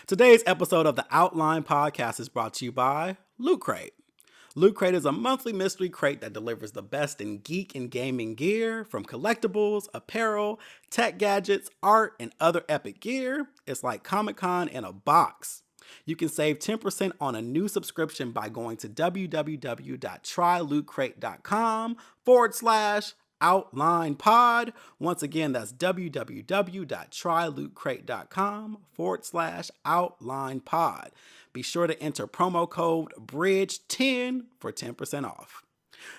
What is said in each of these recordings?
Today's episode of the Outline Podcast is brought to you by Loot Crate. Loot Crate is a monthly mystery crate that delivers the best in geek and gaming gear, from collectibles, apparel, tech gadgets, art, and other epic gear. It's like Comic-Con in a box. You can save 10% on a new subscription by going to www.trylootcrate.com/outline pod. Once again, that's www.trylootcrate.com/outline pod. Be sure to enter promo code BRIDGE10 for 10% off.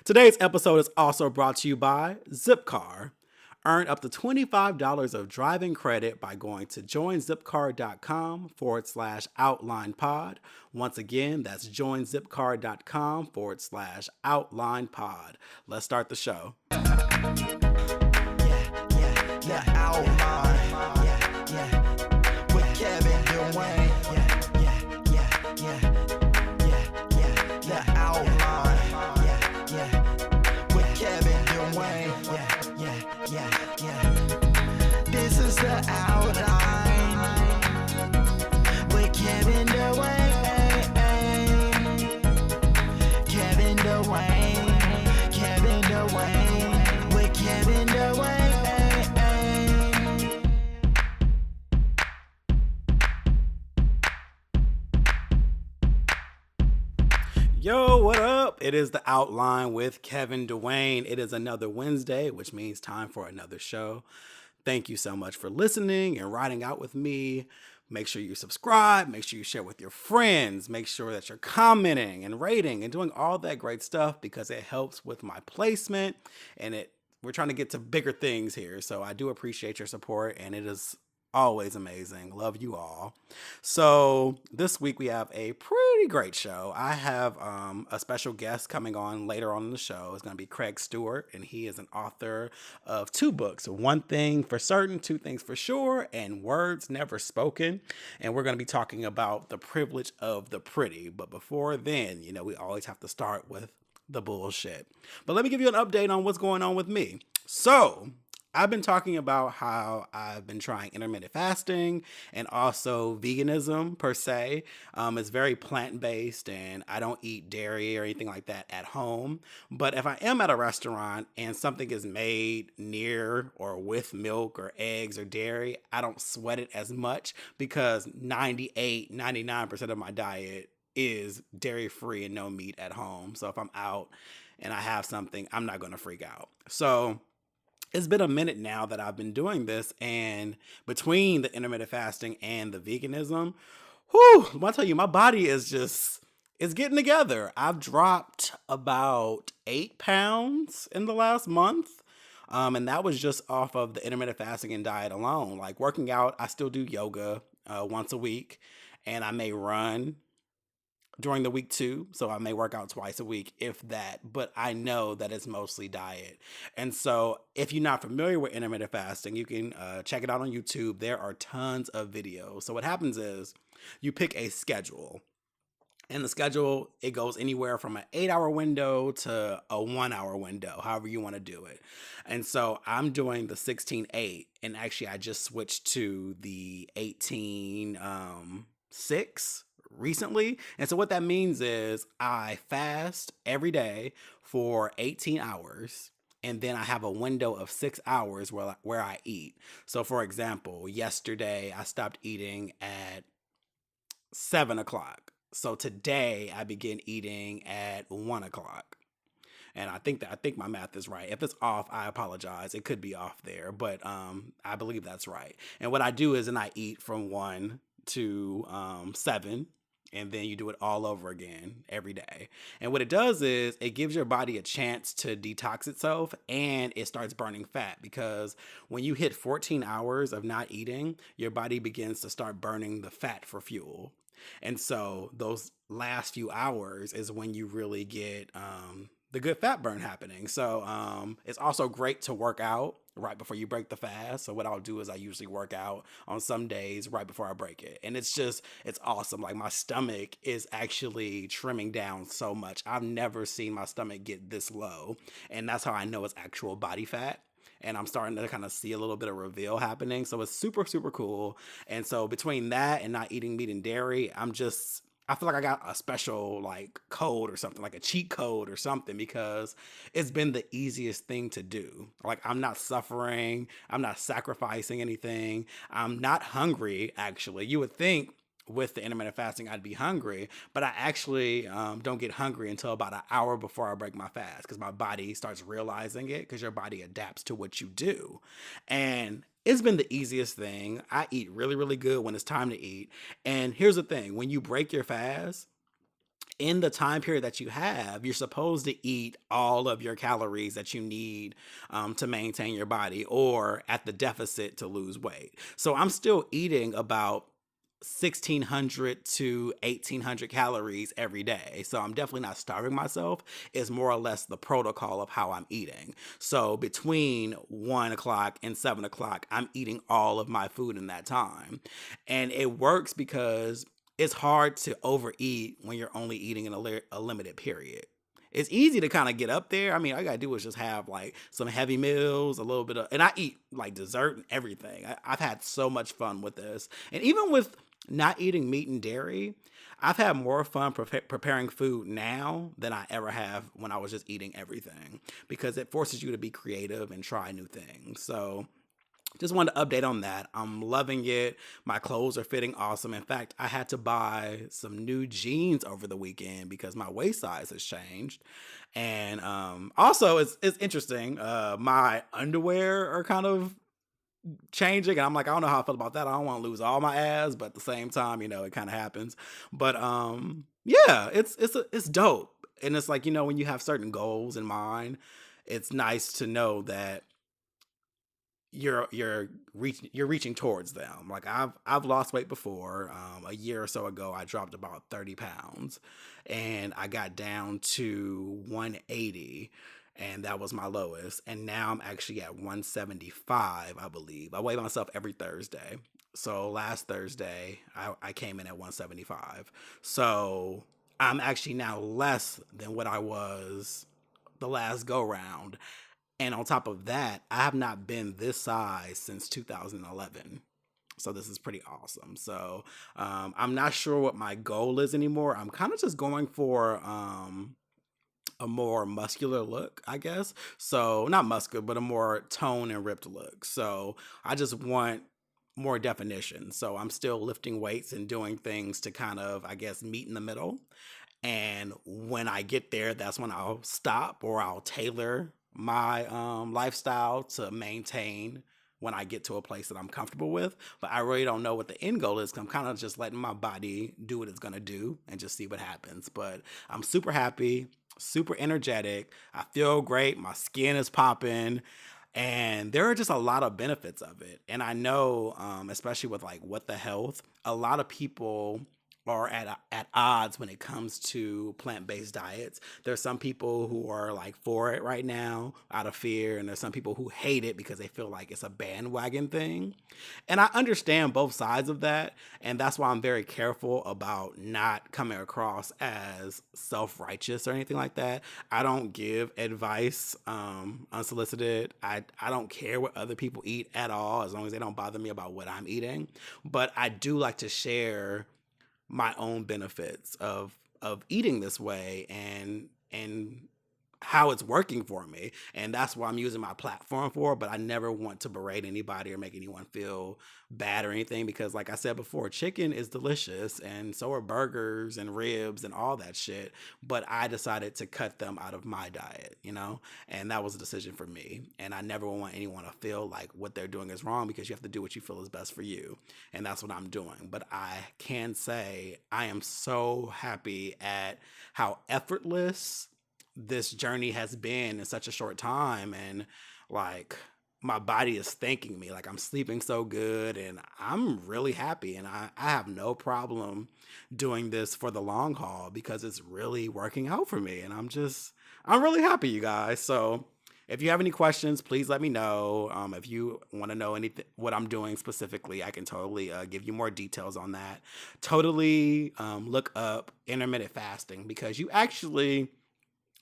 Today's episode is also brought to you by Zipcar. Earn up to $25 of driving credit by going to joinzipcar.com/outline pod. Once again, that's joinzipcar.com/outline pod. Let's start the show. Outline. With Kevin Dwayne. The outline. With Kevin Dwayne. This is the outline. With Kevin Dwayne. Kevin Dwayne. Kevin Dwayne. With Kevin Dwayne. Yo, what up? It is the Outline with Kevin Dwayne. It is another Wednesday, which means time for another show. Thank you so much for listening and riding out with me. Make sure you subscribe. Make sure you share with your friends. Make sure that you're commenting and rating and doing all that great stuff because it helps with my placement and we're trying to get to bigger things here. So I do appreciate your support, and it is always amazing. Love you all. So this week we have a pretty great show. I have a special guest coming on later on in the show. It's going to be Craig Stewart, and he is an author of 2 books, One Thing for Certain, Two Things for Sure, and Words Never Spoken. And we're going to be talking about the privilege of the pretty. But before then, we always have to start with the bullshit. But let me give you an update on what's going on with me. So I've been talking about how I've been trying intermittent fasting and also veganism per se. It's very plant-based, and I don't eat dairy or anything like that at home. But if I am at a restaurant and something is made near or with milk or eggs or dairy, I don't sweat it as much because 99% of my diet is dairy-free and no meat at home. So if I'm out and I have something, I'm not going to freak out. So it's been a minute now that I've been doing this, and between the intermittent fasting and the veganism, I tell you, my body is it's getting together. I've dropped about 8 pounds in the last month. And that was just off of the intermittent fasting and diet alone. Like working out, I still do yoga once a week, and I may run during the week too. So I may work out twice a week, if that, but I know that it's mostly diet. And so if you're not familiar with intermittent fasting, you can check it out on YouTube. There are tons of videos. So what happens is you pick a schedule, and the schedule, it goes anywhere from an 8-hour window to a 1-hour window, however you want to do it. And so I'm doing the 16-8, and actually I just switched to the 18-6 recently. And so what that means is I fast every day for 18 hours. And then I have a window of 6 hours where I eat. So for example, yesterday I stopped eating at 7 o'clock. So today I begin eating at 1 o'clock. And I think my math is right. If it's off, I apologize. It could be off there, but I believe that's right. And what I do is, and I eat from 1 to 7. And then you do it all over again every day. And what it does is it gives your body a chance to detox itself, and it starts burning fat, because when you hit 14 hours of not eating, your body begins to start burning the fat for fuel. And so those last few hours is when you really get the good fat burn happening. So it's also great to work out right before you break the fast. So what I'll do is I usually work out on some days right before I break it. And it's awesome. Like my stomach is actually trimming down so much. I've never seen my stomach get this low. And that's how I know it's actual body fat. and I'm starting to kind of see a little bit of reveal happening. So it's super, super cool. And so between that and not eating meat and dairy, I feel like I got a special like code or something, like a cheat code or something, because it's been the easiest thing to do. Like I'm not suffering, I'm not sacrificing anything, I'm not hungry. Actually, you would think with the intermittent fasting I'd be hungry, but I actually don't get hungry until about an hour before I break my fast, because my body starts realizing it, because your body adapts to what you do. And it's been the easiest thing. I eat really, really good when it's time to eat. And here's the thing: when you break your fast, in the time period that you have, you're supposed to eat all of your calories that you need to maintain your body, or at the deficit to lose weight. So I'm still eating about 1600 to 1800 calories every day. So I'm definitely not starving myself. It's more or less the protocol of how I'm eating. So between 1 o'clock and 7 o'clock, I'm eating all of my food in that time. And it works because it's hard to overeat when you're only eating in a limited period. It's easy to kind of get up there. I mean, all you gotta do is just have like some heavy meals, a little bit of, and I eat like dessert and everything. I've had so much fun with this. And even with not eating meat and dairy, I've had more fun preparing food now than I ever have when I was just eating everything, because it forces you to be creative and try new things. So just wanted to update on that. I'm loving it. My clothes are fitting awesome. In fact, I had to buy some new jeans over the weekend because my waist size has changed. And also, it's interesting. My underwear are kind of changing, and I'm like, I don't know how I feel about that. I don't want to lose all my ass, but at the same time, it kind of happens. But yeah, it's dope. And it's like, when you have certain goals in mind, it's nice to know that you're reaching towards them. Like I've lost weight before. A year or so ago, I dropped about 30 pounds, and I got down to 180, and that was my lowest. And now I'm actually at 175, I believe. I weigh myself every Thursday. So last Thursday, I came in at 175. So I'm actually now less than what I was the last go round. And on top of that, I have not been this size since 2011. So this is pretty awesome. So I'm not sure what my goal is anymore. I'm kind of just going for a more muscular look, I guess. So not muscular, but a more toned and ripped look. So I just want more definition. So I'm still lifting weights and doing things to kind of, I guess, meet in the middle. And when I get there, that's when I'll stop, or I'll tailor my lifestyle to maintain when I get to a place that I'm comfortable with. But I really don't know what the end goal is, 'cause I'm kind of just letting my body do what it's going to do and just see what happens. But I'm super happy, super energetic. I feel great. My skin is popping. And there are just a lot of benefits of it. And I know, especially with like What the Health, a lot of people are at odds when it comes to plant-based diets. There's some people who are like for it right now out of fear, and there's some people who hate it because they feel like it's a bandwagon thing. And I understand both sides of that, and that's why I'm very careful about not coming across as self-righteous or anything like that. I don't give advice unsolicited. I don't care what other people eat at all, as long as they don't bother me about what I'm eating. But I do like to share my own benefits of eating this way, and how it's working for me. And that's what I'm using my platform for. But I never want to berate anybody or make anyone feel bad or anything, because like I said before, chicken is delicious, and so are burgers and ribs and all that shit. But I decided to cut them out of my diet, and that was a decision for me. And I never want anyone to feel like what they're doing is wrong, because you have to do what you feel is best for you. And that's what I'm doing. But I can say I am so happy at how effortless this journey has been in such a short time. And like, my body is thanking me. Like, I'm sleeping so good, and I'm really happy. And I have no problem doing this for the long haul, because it's really working out for me. And I'm really happy, you guys. So if you have any questions, please let me know. If you want to know anything, what I'm doing specifically, I can totally give you more details on that. Totally look up intermittent fasting, because you actually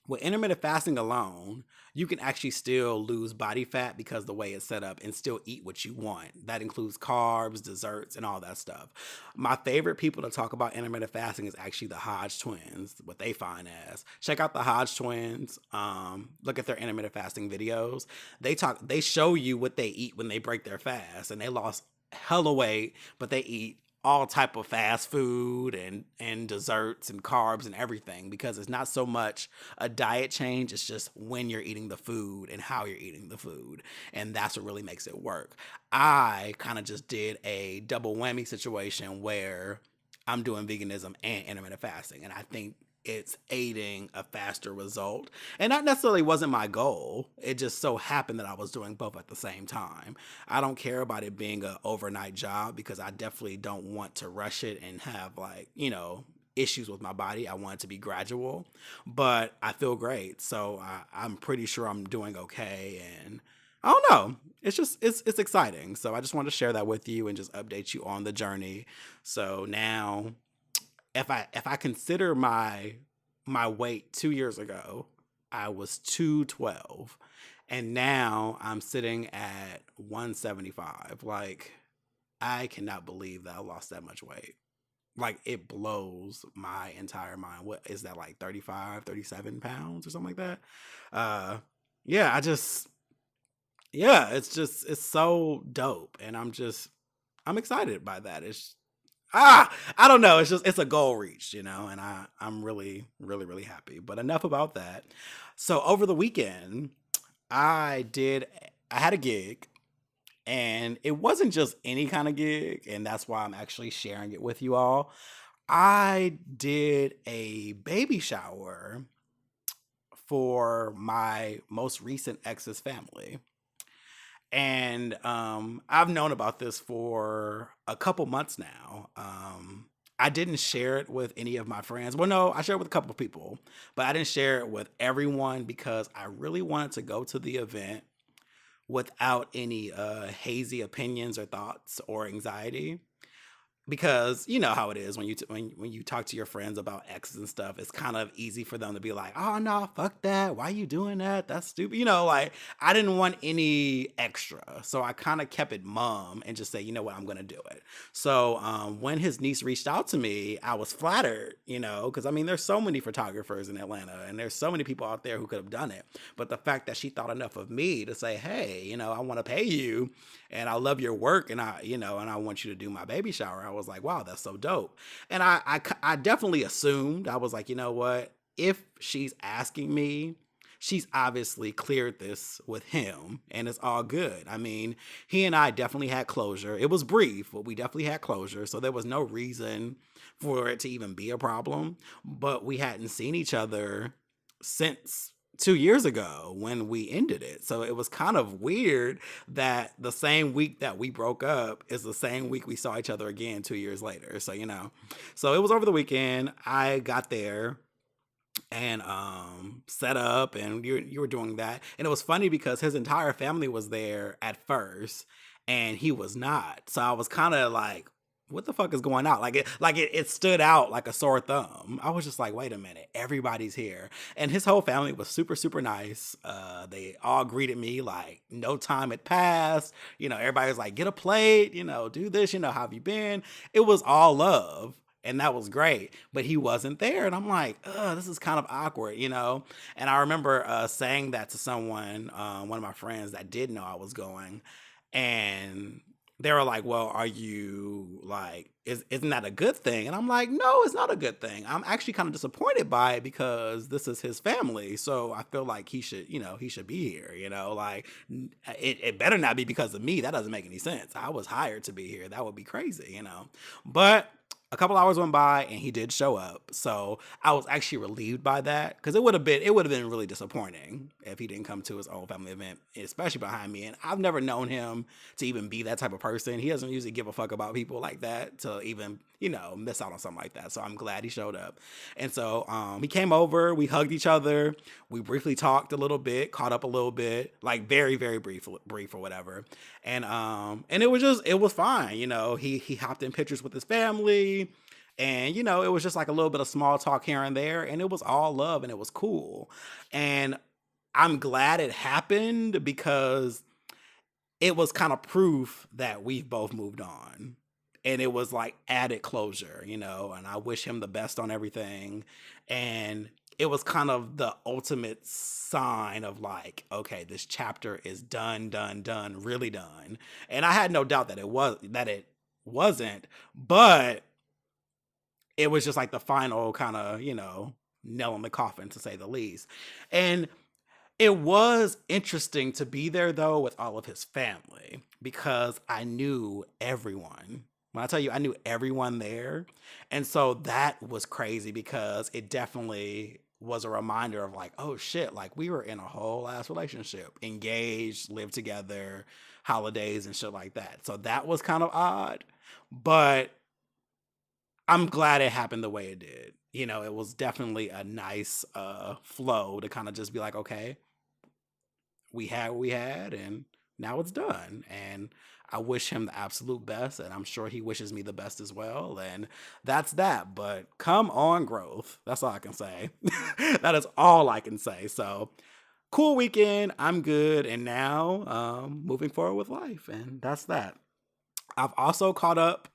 with intermittent fasting alone, you can actually still lose body fat because the way it's set up and still eat what you want. That includes carbs, desserts, and all that stuff. My favorite people to talk about intermittent fasting is actually the Hodge twins, what they find as. Check out the Hodge twins. Look at their intermittent fasting videos. They show you what they eat when they break their fast, and they lost hella weight, but they eat all type of fast food and desserts and carbs and everything, because it's not so much a diet change, it's just when you're eating the food and how you're eating the food, and that's what really makes it work. I kind of just did a double whammy situation where I'm doing veganism and intermittent fasting, and I think it's aiding a faster result. And that necessarily wasn't my goal. It just so happened that I was doing both at the same time. I don't care about it being an overnight job, because I definitely don't want to rush it and have, like, issues with my body. I want it to be gradual, but I feel great. So I'm pretty sure I'm doing okay. And I don't know. It's exciting. So I just wanted to share that with you and just update you on the journey. So now, if I consider my weight 2 years ago, I was 212, and now I'm sitting at 175. Like, I cannot believe that I lost that much weight. Like, it blows my entire mind. What is that, like 35, 37 pounds or something like that? Uh yeah, it's so dope, and I'm excited by that. I don't know. It's a goal reached, and I'm really, really, really happy. But enough about that. So over the weekend, I did I had a gig, and it wasn't just any kind of gig, and that's why I'm actually sharing it with you all. I did a baby shower for my most recent ex's family. And I've known about this for a couple months now. I didn't share it with any of my friends. Well, no, I shared it with a couple of people, but I didn't share it with everyone because I really wanted to go to the event without any hazy opinions or thoughts or anxiety, because you know how it is when when you talk to your friends about exes and stuff. It's kind of easy for them to be like, oh no, fuck that, why you doing that, that's stupid, like, I didn't want any extra, so I kind of kept it mum and just say, you know what, I'm gonna do it. So when his niece reached out to me, I was flattered, because I mean, there's so many photographers in Atlanta, and there's so many people out there who could have done it, but the fact that she thought enough of me to say, hey, I want to pay you, and I love your work, and and I want you to do my baby shower. I was like, wow, that's so dope. And I definitely assumed, I was like, you know what? If she's asking me, she's obviously cleared this with him, and it's all good. I mean, he and I definitely had closure. It was brief, but we definitely had closure. So there was no reason for it to even be a problem. But we hadn't seen each other since 2 years ago when we ended it. So it was kind of weird that the same week that we broke up is the same week we saw each other again 2 years later. So, so it was over the weekend. I got there and set up, and you were doing that. And it was funny because his entire family was there at first and he was not. So I was kind of like, what the fuck is going on? It stood out like a sore thumb. I was just like, wait a minute, everybody's here. And his whole family was super, super nice. They all greeted me like no time had passed. Everybody was like, get a plate, do this, how have you been? It was all love. And that was great, but he wasn't there. And I'm like, this is kind of awkward, And I remember saying that to someone, one of my friends that did know I was going. And they were like, well, are you like, isn't that a good thing? And I'm like, no, it's not a good thing. I'm actually kind of disappointed by it because this is his family. So I feel like he should be here, like it better not be because of me. That doesn't make any sense. I was hired to be here. That would be crazy, but a couple hours went by and he did show up. So I was actually relieved by that, because it would have been really disappointing if he didn't come to his own family event, especially behind me. And I've never known him to even be that type of person. He doesn't usually give a fuck about people like that to even, miss out on something like that. So I'm glad he showed up. And so he came over, we hugged each other. We briefly talked a little bit, caught up a little bit, like very, very brief or whatever. And it was fine. He hopped in pictures with his family. And, you know, it was just like a little bit of small talk here and there, and it was all love and it was cool. And I'm glad it happened because it was kind of proof that we've both moved on. And it was like added closure, you know, and I wish him the best on everything. And it was kind of the ultimate sign of like, okay, this chapter is done, done, done, really done. And I had no doubt that it wasn't, but it was just like the final kind of, you know, nail in the coffin to say the least. And it was interesting to be there though with all of his family because I knew everyone. When I tell you I knew everyone there. And so that was crazy because it definitely was a reminder of like, oh shit, like we were in a whole ass relationship, engaged, lived together, holidays and shit like that. So that was kind of odd, but I'm glad it happened the way it did. You know, it was definitely a nice flow to kind of just be like, okay, we had what we had and now it's done. And I wish him the absolute best and I'm sure he wishes me the best as well. And that's that. But come on, growth. That's all I can say. That is all I can say. So cool weekend. I'm good. And now moving forward with life. And that's that. I've also caught up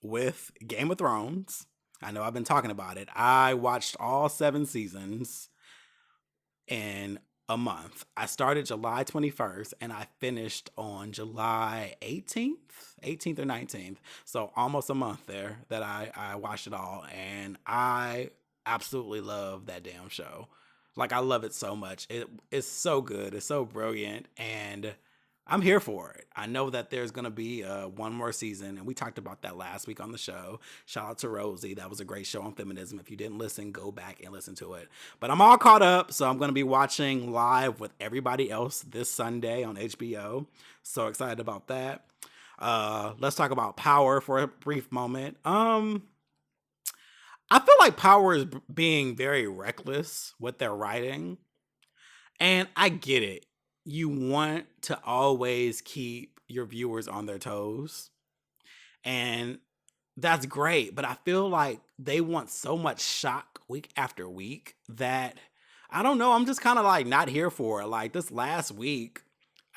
with Game of Thrones. I know I've been talking about it. I watched all 7 seasons in a month. I started July 21st and I finished on July 18th or 19th. So almost a month there that I watched it all. And I absolutely love that damn show. Like I love it so much. It's so good. It's so brilliant. And I'm here for it. I know that there's going to be one more season, and we talked about that last week on the show. Shout out to Rosie. That was a great show on feminism. If you didn't listen, go back and listen to it. But I'm all caught up, so I'm going to be watching live with everybody else this Sunday on HBO. So excited about that. Let's talk about Power for a brief moment. I feel like Power is being very reckless with their writing, and I get it. You want to always keep your viewers on their toes, and that's great. But I feel like they want so much shock week after week that I don't know. I'm just kind of like not here for it. Like this last week,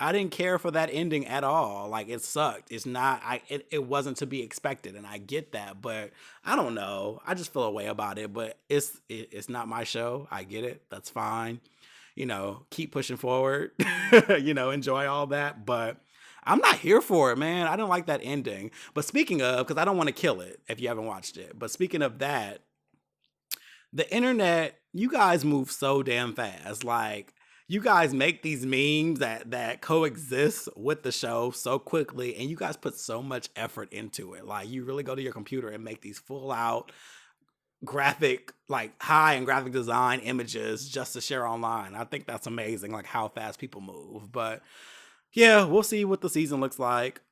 I didn't care for that ending at all. Like it sucked. It's not. It wasn't to be expected, and I get that. But I don't know. I just feel a way about it. But it's not my show. I get it. That's fine. You know, keep pushing forward. You know, enjoy all that. But I'm not here for it, man. I don't like that ending. But speaking of, because I don't want to kill it if you haven't watched it. But speaking of that, the internet, you guys move so damn fast. Like you guys make these memes that coexist with the show so quickly, and you guys put so much effort into it. Like you really go to your computer and make these full out graphic, like high and graphic design images just to share online. I think that's amazing, like how fast people move. But yeah, we'll see what the season looks like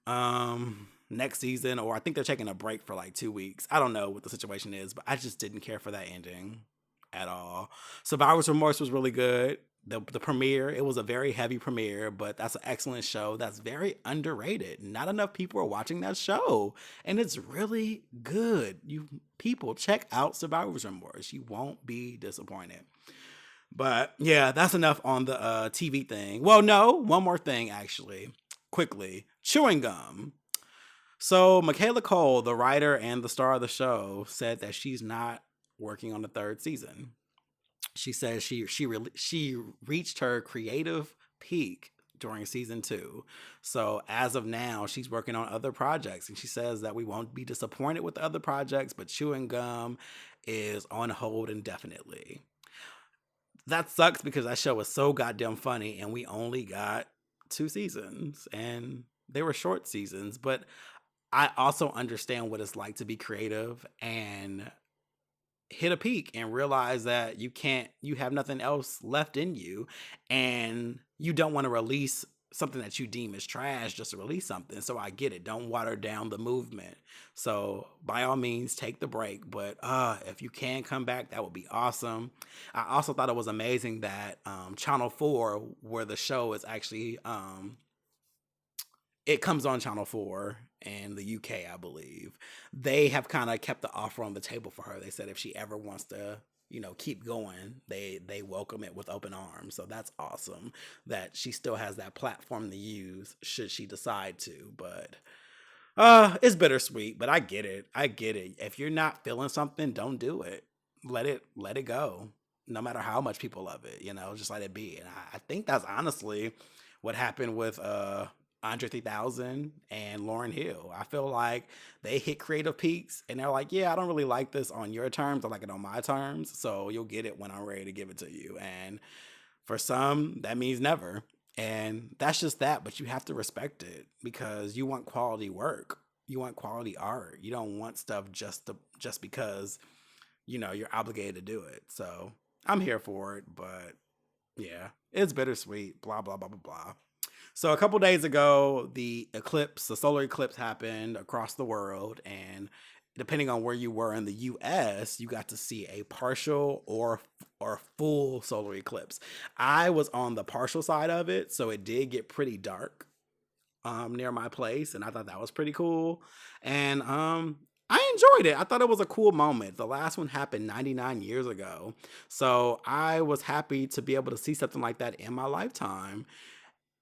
next season, or I think they're taking a break for like 2 weeks. I don't know what the situation is, but I just didn't care for that ending at all. Survivor's Remorse was really good. The premiere, it was a very heavy premiere, but that's an excellent show that's very underrated. Not enough people are watching that show, and it's really good. You people check out Survivor's Remorse. You won't be disappointed. But yeah, that's enough on the TV thing. Well, no, one more thing actually, quickly. Chewing gum. So Michaela Cole, the writer and the star of the show, said that she's not working on the third season. She says she reached her creative peak during season 2. So as of now, she's working on other projects, and she says that we won't be disappointed with the other projects, but Chewing Gum is on hold indefinitely. That sucks because that show was so goddamn funny, and we only got 2 seasons, and they were short seasons. But I also understand what it's like to be creative and hit a peak and realize that you have nothing else left in you, and you don't want to release something that you deem as trash just to release something. So I get it. Don't water down the movement. So by all means, take the break. But if you can come back, that would be awesome. I also thought it was amazing that Channel 4, where the show is actually it comes on Channel 4 in the UK, I believe. They have kind of kept the offer on the table for her. They said if she ever wants to, keep going, they welcome it with open arms. So that's awesome that she still has that platform to use should she decide to. But it's bittersweet, but I get it. I get it. If you're not feeling something, don't do it. Let it go. No matter how much people love it, just let it be. And I think that's honestly what happened with Andre 3000 and Lauryn Hill. I feel like they hit creative peaks and they're like, yeah, I don't really like this on your terms. I like it on my terms. So you'll get it when I'm ready to give it to you. And for some, that means never. And that's just that. But you have to respect it because you want quality work. You want quality art. You don't want stuff just because, you're obligated to do it. So I'm here for it. But yeah, it's bittersweet. Blah, blah, blah, blah, blah. So a couple days ago, the solar eclipse happened across the world, and depending on where you were in the U.S., you got to see a partial or full solar eclipse. I was on the partial side of it, so it did get pretty dark near my place, and I thought that was pretty cool. And I enjoyed it. I thought it was a cool moment. The last one happened 99 years ago, so I was happy to be able to see something like that in my lifetime.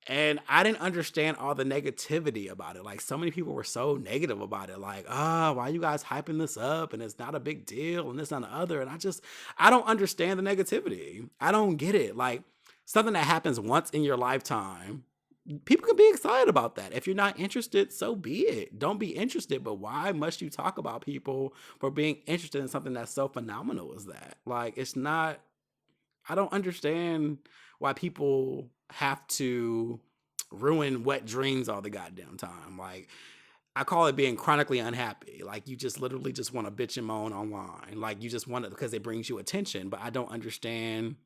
And I didn't understand all the negativity about it. Like, so many people were so negative about it. Like, why are you guys hyping this up? And it's not a big deal and this and the other. And I don't understand the negativity. I don't get it. Like, something that happens once in your lifetime, people can be excited about that. If you're not interested, so be it. Don't be interested. But why must you talk about people for being interested in something that's so phenomenal as that? Like, it's not, I don't understand why people have to ruin wet dreams all the goddamn time. Like, I call it being chronically unhappy. Like, you just literally just want to bitch and moan online. Like, you just want it because it brings you attention. But I don't understand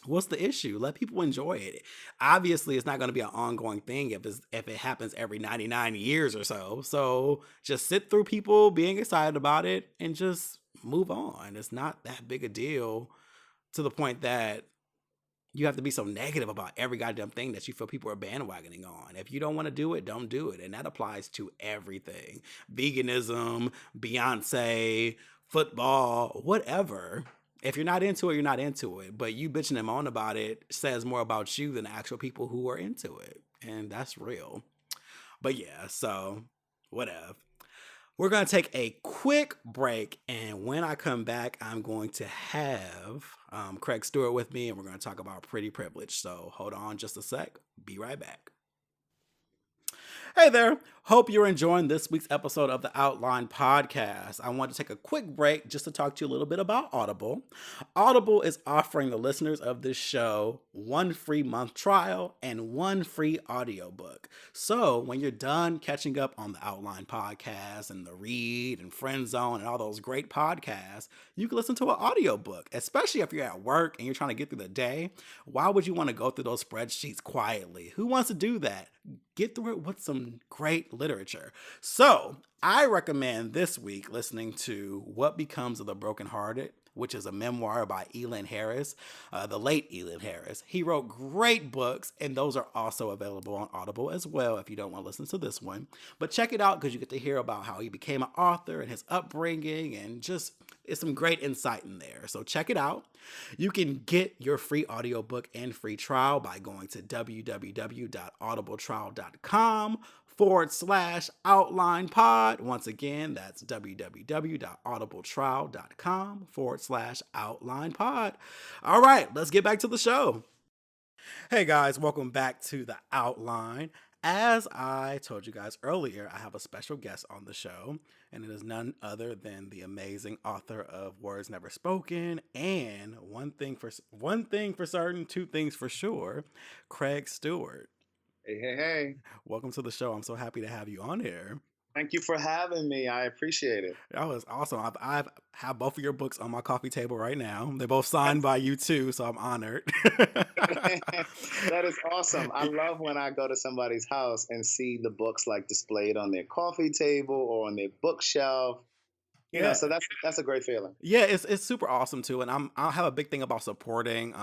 what's the issue. Let people enjoy it. Obviously, it's not going to be an ongoing thing if it happens every 99 years or so. So just sit through people being excited about it and just move on. It's not that big a deal to the point that you have to be so negative about every goddamn thing that you feel people are bandwagoning on. If you don't want to do it, don't do it. And that applies to everything. Veganism, Beyonce, football, whatever. If you're not into it, you're not into it. But you bitching and moaning about it says more about you than the actual people who are into it. And that's real. But yeah, so whatever. We're going to take a quick break, and when I come back, I'm going to have Craig Stewart with me, and we're going to talk about Pretty Privilege. So hold on just a sec. Be right back. Hey there. Hope you're enjoying this week's episode of the Outline Podcast. I want to take a quick break just to talk to you a little bit about Audible. Audible is offering the listeners of this show 1 free month trial and 1 free audiobook. So when you're done catching up on the Outline Podcast and the Read and Friend Zone and all those great podcasts, you can listen to an audiobook, especially if you're at work and you're trying to get through the day. Why would you want to go through those spreadsheets quietly? Who wants to do that? Get through it with some great literature. So I recommend this week listening to What Becomes of the Brokenhearted, which is a memoir by Elin Harris, the late Elin Harris. He wrote great books, and those are also available on Audible as well if you don't want to listen to this one. But check it out because you get to hear about how he became an author and his upbringing, and just it's some great insight in there. So check it out. You can get your free audiobook and free trial by going to www.audibletrial.com/outline-pod. Once again, that's www.audibletrial.com/outline-pod. All right, let's get back to the show. Hey guys, welcome back to the Outline. As I told you guys earlier, I have a special guest on the show, and it is none other than the amazing author of Words Never Spoken and One Thing for Certain, Two Things for Sure, Craig Stewart. Hey. Welcome to the show. I'm so happy to have you on here. Thank you for having me. I appreciate it. That was awesome. I have both of your books on my coffee table right now. They're both signed by you too, so I'm honored. That is awesome. I love when I go to somebody's house and see the books like displayed on their coffee table or on their bookshelf. Yeah. So that's a great feeling. Yeah, it's super awesome too, and I have a big thing about supporting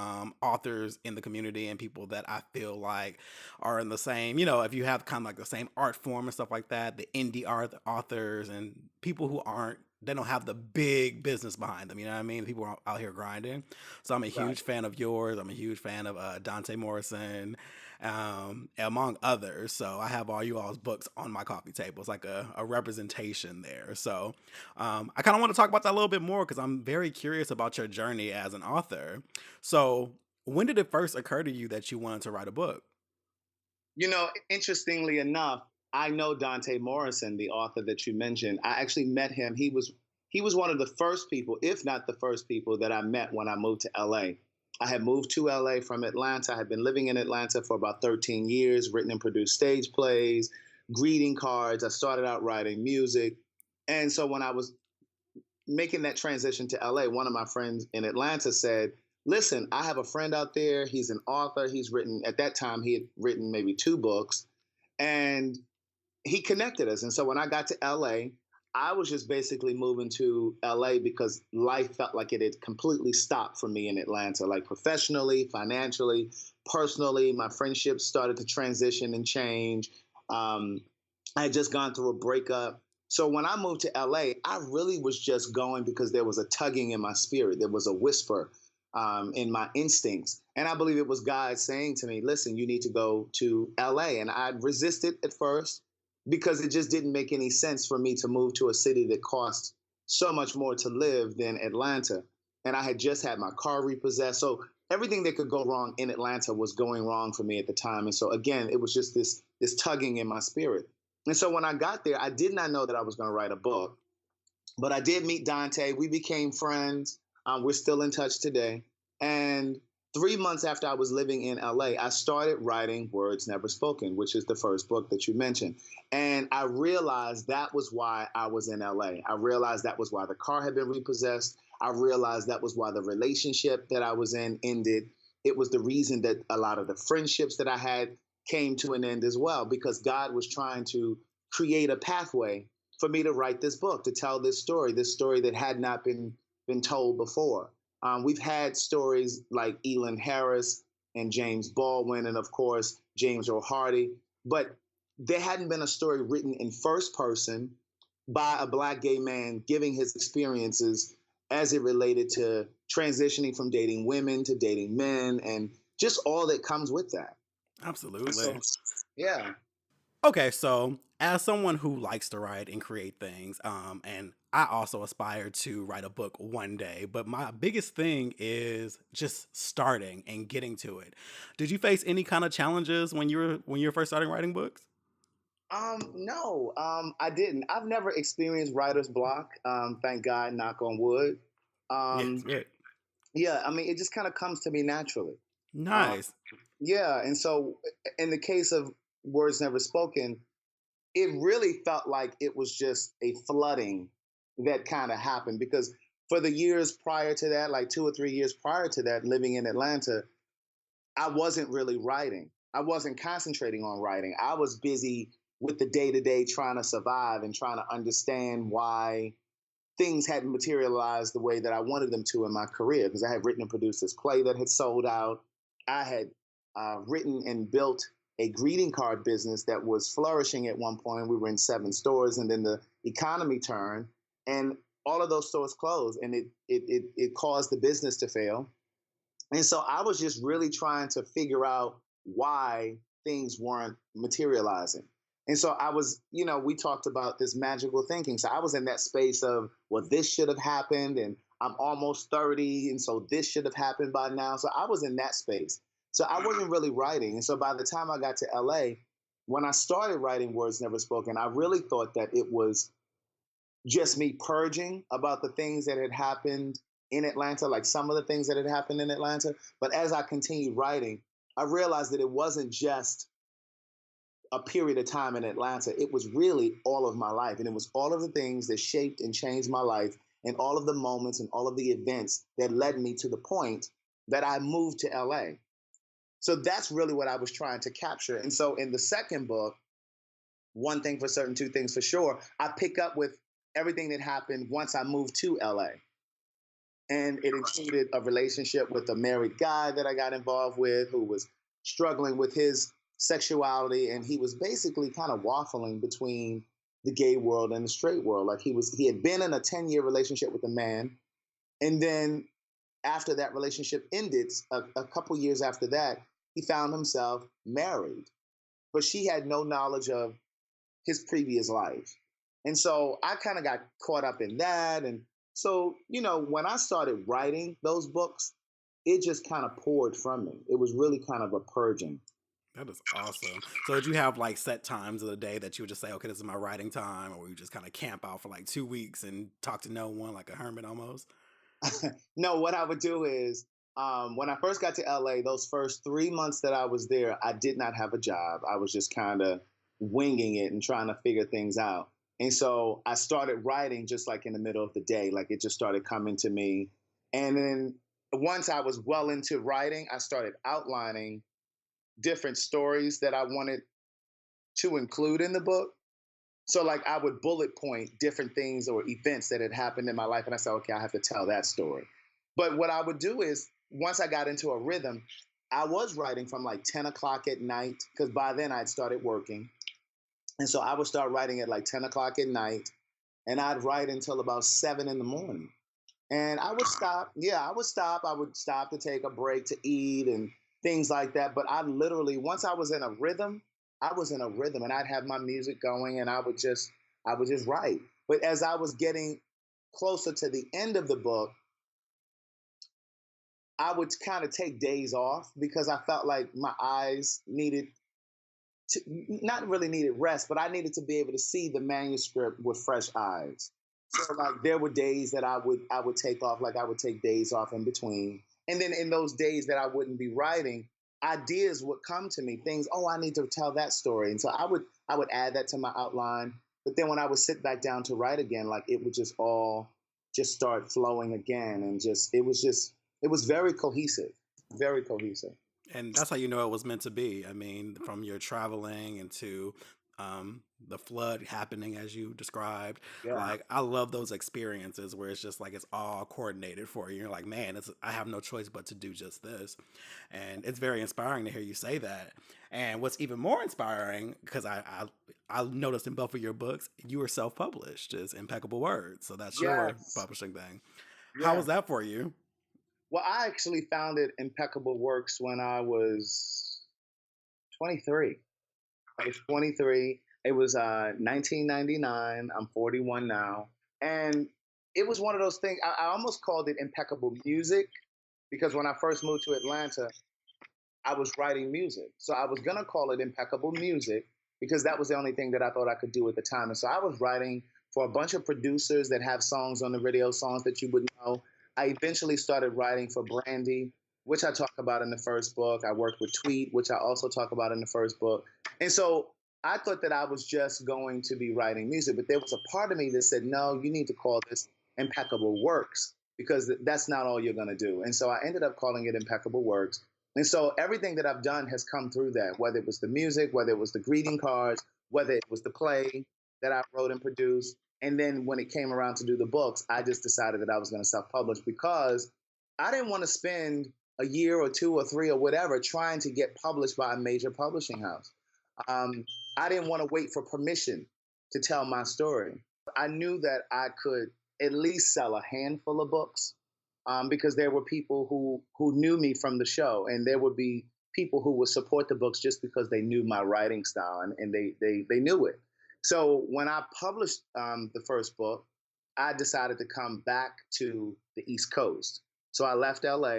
authors in the community and people that I feel like are in the same. If you have kind of like the same art form and stuff like that, the indie art authors and people who aren't. They don't have the big business behind them, you know what I mean? People are out here grinding. So I'm a Right. huge fan of yours. I'm a huge fan of Dante Morrison, among others. So I have all you all's books on my coffee table. It's like a representation there. So I kind of want to talk about that a little bit more because I'm very curious about your journey as an author. So, when did it first occur to you that you wanted to write a book? Interestingly enough, I know Dante Morrison, the author that you mentioned. I actually met him. He was one of the first people, if not the first people, that I met when I moved to LA. I had moved to LA from Atlanta. I had been living in Atlanta for about 13 years, written and produced stage plays, greeting cards. I started out writing music. And so when I was making that transition to LA, one of my friends in Atlanta said, "Listen, I have a friend out there. He's an author. At that time, he had written maybe 2 books, and he connected us." And so when I got to LA, I was just basically moving to LA because life felt like it had completely stopped for me in Atlanta, like professionally, financially, personally. My friendships started to transition and change. Um, I had just gone through a breakup. So when I moved to LA, I really was just going because there was a tugging in my spirit. There was a whisper in my instincts. And I believe it was God saying to me, "Listen, you need to go to LA." And I resisted at first because it just didn't make any sense for me to move to a city that cost so much more to live than Atlanta. And I had just had my car repossessed. So everything that could go wrong in Atlanta was going wrong for me at the time. And so again, it was just this tugging in my spirit. And so when I got there, I did not know that I was going to write a book, but I did meet Dante. We became friends. We're still in touch today. And 3 months after I was living in LA, I started writing Words Never Spoken, which is the first book that you mentioned. And I realized that was why I was in LA. I realized that was why the car had been repossessed. I realized that was why the relationship that I was in ended. It was the reason that a lot of the friendships that I had came to an end as well, because God was trying to create a pathway for me to write this book, to tell this story that had not been told before. We've had stories like Elin Harris and James Baldwin, and of course James O'Hardy, but there hadn't been a story written in first person by a Black gay man giving his experiences as it related to transitioning from dating women to dating men, and just all that comes with that. So, Absolutely. yeah. Okay, so as someone who likes to write and create things, and I also aspire to write a book one day, but my biggest thing is just starting and getting to it. Did you face any kind of challenges when you were first starting writing books? No, I didn't. I've never experienced writer's block. Thank God, knock on wood. Yes, Um, good. yeah, I mean, it just kind of comes to me naturally. Uh, Nice. yeah, and so in the case of Words Never Spoken, it really felt like it was just a flooding that kind of happened because for the years prior to that, like 2 or 3 years prior to that, living in Atlanta, I wasn't really writing. I wasn't concentrating on writing. I was busy with the day to day trying to survive and trying to understand why things hadn't materialized the way that I wanted them to in my career. Because I had written and produced this play that had sold out. I had written and built a greeting card business that was flourishing at one point. We were in 7 stores, and then the economy turned, and all of those stores closed, and it caused the business to fail. And so I was just really trying to figure out why things weren't materializing. And so I was, we talked about this magical thinking. So I was in that space of, well, this should have happened, and I'm almost 30, and so this should have happened by now. So I was in that space. So I wasn't really writing. And so by the time I got to LA, when I started writing Words Never Spoken, I really thought that it was just me purging about the things that had happened in Atlanta, like some of the things that had happened in Atlanta. But as I continued writing, I realized that it wasn't just a period of time in Atlanta. It was really all of my life. And it was all of the things that shaped and changed my life, and all of the moments and all of the events that led me to the point that I moved to LA. So that's really what I was trying to capture. And so in the second book, One Thing for Certain, Two Things for Sure, I pick up with everything that happened once I moved to LA. And it included a relationship with a married guy that I got involved with who was struggling with his sexuality. And he was basically kind of waffling between the gay world and the straight world. Like he had been in a 10-year relationship with a man. And then after that relationship ended, a couple years after that, he found himself married. But she had no knowledge of his previous life. And so I kind of got caught up in that. And so, when I started writing those books, it just kind of poured from me. It was really kind of a purging. That is awesome. So did you have like set times of the day that you would just say, okay, this is my writing time, or you just kind of camp out for like 2 weeks and talk to no one like a hermit almost? No, what I would do is when I first got to LA, those first 3 months that I was there, I did not have a job. I was just kind of winging it and trying to figure things out. And so I started writing just like in the middle of the day, like it just started coming to me. And then once I was well into writing, I started outlining different stories that I wanted to include in the book. So like I would bullet point different things or events that had happened in my life. And I said, okay, I have to tell that story. But what I would do is once I got into a rhythm, I was writing from like 10 o'clock at night, because by then I'd started working. And so I would start writing at like 10 o'clock at night, and I'd write until about 7 in the morning. And I would stop. Yeah, I would stop. I would stop to take a break to eat and things like that. But I literally, once I was in a rhythm, I was in a rhythm, and I'd have my music going, and I would just write. But as I was getting closer to the end of the book, I would kind of take days off because I felt like my eyes needed not really needed rest, but I needed to be able to see the manuscript with fresh eyes. So like there were days that I would take off, like I would take days off in between. And then in those days that I wouldn't be writing, ideas would come to me, things, oh, I need to tell that story. And so I would add that to my outline. But then when I would sit back down to write again, like it would just all just start flowing again. And it was very cohesive, very cohesive. And that's how you know it was meant to be. I mean, from your traveling into the flood happening as you described. Yeah. Like, I love those experiences where it's just like it's all coordinated for you. You're like, man, I have no choice but to do just this. And it's very inspiring to hear you say that. And what's even more inspiring, because I noticed in both of your books, you were self-published as Impeccable Words. So that's your publishing thing. Yeah. How was that for you? Well, I actually founded Impeccable Works when I was 23. I was 23. It was 1999. I'm 41 now. And it was one of those things, I almost called it Impeccable Music, because when I first moved to Atlanta, I was writing music. So I was going to call it Impeccable Music because that was the only thing that I thought I could do at the time. And so I was writing for a bunch of producers that have songs on the radio, songs that you would know. I eventually started writing for Brandy, which I talk about in the first book. I worked with Tweet, which I also talk about in the first book. And so I thought that I was just going to be writing music, but there was a part of me that said, no, you need to call this Impeccable Works, because that's not all you're going to do. And so I ended up calling it Impeccable Works. And so everything that I've done has come through that, whether it was the music, whether it was the greeting cards, whether it was the play that I wrote and produced. And then when it came around to do the books, I just decided that I was going to self-publish because I didn't want to spend a year or 2 or 3 or whatever trying to get published by a major publishing house. I didn't want to wait for permission to tell my story. I knew that I could at least sell a handful of books because there were people who knew me from the show, and there would be people who would support the books just because they knew my writing style and they knew it. So when I published the first book, I decided to come back to the East Coast. So I left LA,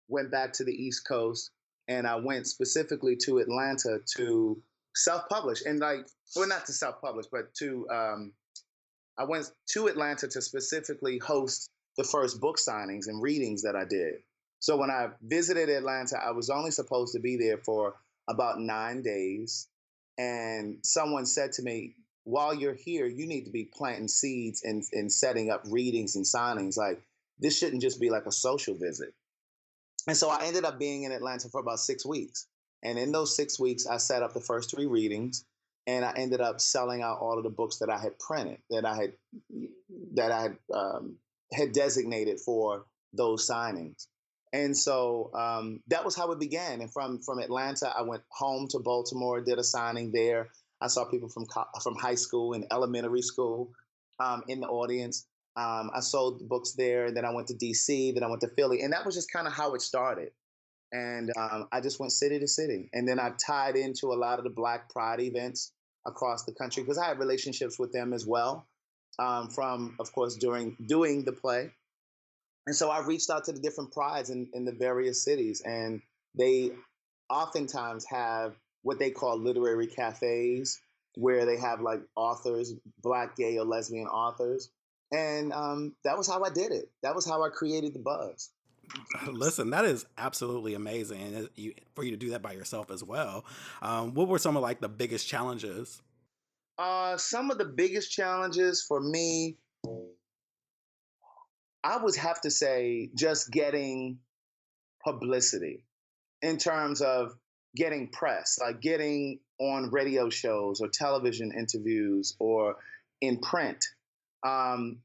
went back to the East Coast, and I went specifically to Atlanta to self-publish. And not to self-publish, but I went to Atlanta to specifically host the first book signings and readings that I did. So when I visited Atlanta, I was only supposed to be there for about 9 days. And someone said to me, while you're here, you need to be planting seeds and setting up readings and signings. Like, this shouldn't just be like a social visit. And so I ended up being in Atlanta for about 6 weeks. And in those 6 weeks, I set up the first 3 readings. and I ended up selling out all of the books that I had printed, that I had designated for those signings. And so that was how it began. And from Atlanta, I went home to Baltimore, did a signing there. I saw people from high school and elementary school in the audience. I sold books there, and then I went to DC, then I went to Philly, and that was just kind of how it started. And I just went city to city, and then I tied into a lot of the Black Pride events across the country because I had relationships with them as well. From, of course, during doing the play, and so I reached out to the different prides in the various cities, and they oftentimes have what they call literary cafes, where they have like authors, Black, gay, or lesbian authors. And that was how I did it. That was how I created the buzz. Listen, that is absolutely amazing, and for you to do that by yourself as well. What were some of like the biggest challenges? Some of the biggest challenges for me, I would have to say, just getting publicity in terms of getting press, like getting on radio shows or television interviews or in print. Um,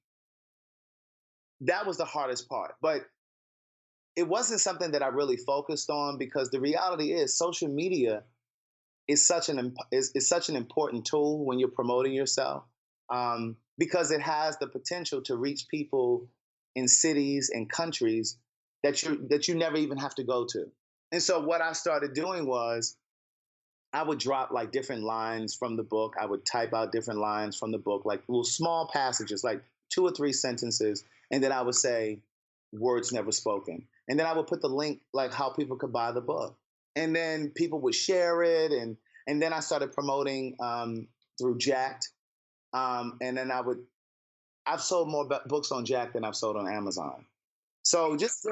that was the hardest part. But it wasn't something that I really focused on because the reality is social media is such an important tool when you're promoting yourself, because it has the potential to reach people in cities and countries that you never even have to go to. And so what I started doing was I would drop like different lines from the book. I would type out different lines from the book, like little small passages, like 2 or 3 sentences, and then I would say words never spoken. And then I would put the link, like how people could buy the book. And then people would share it, and then I started promoting through Jacked. And then I've sold more books on Jack than I've sold on Amazon. So just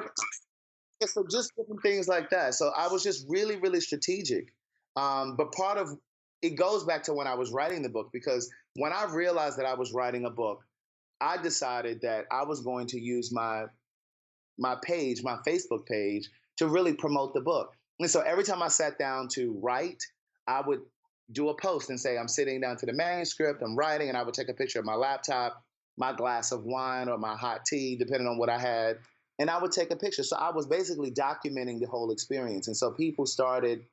different things like that. So I was just really, really strategic. But part of it goes back to when I was writing the book, because when I realized that I was writing a book, I decided that I was going to use my page, my Facebook page, to really promote the book. And so every time I sat down to write, I would do a post and say, I'm sitting down to the manuscript, I'm writing, and I would take a picture of my laptop, my glass of wine, or my hot tea, depending on what I had. And I would take a picture. So I was basically documenting the whole experience. And so people started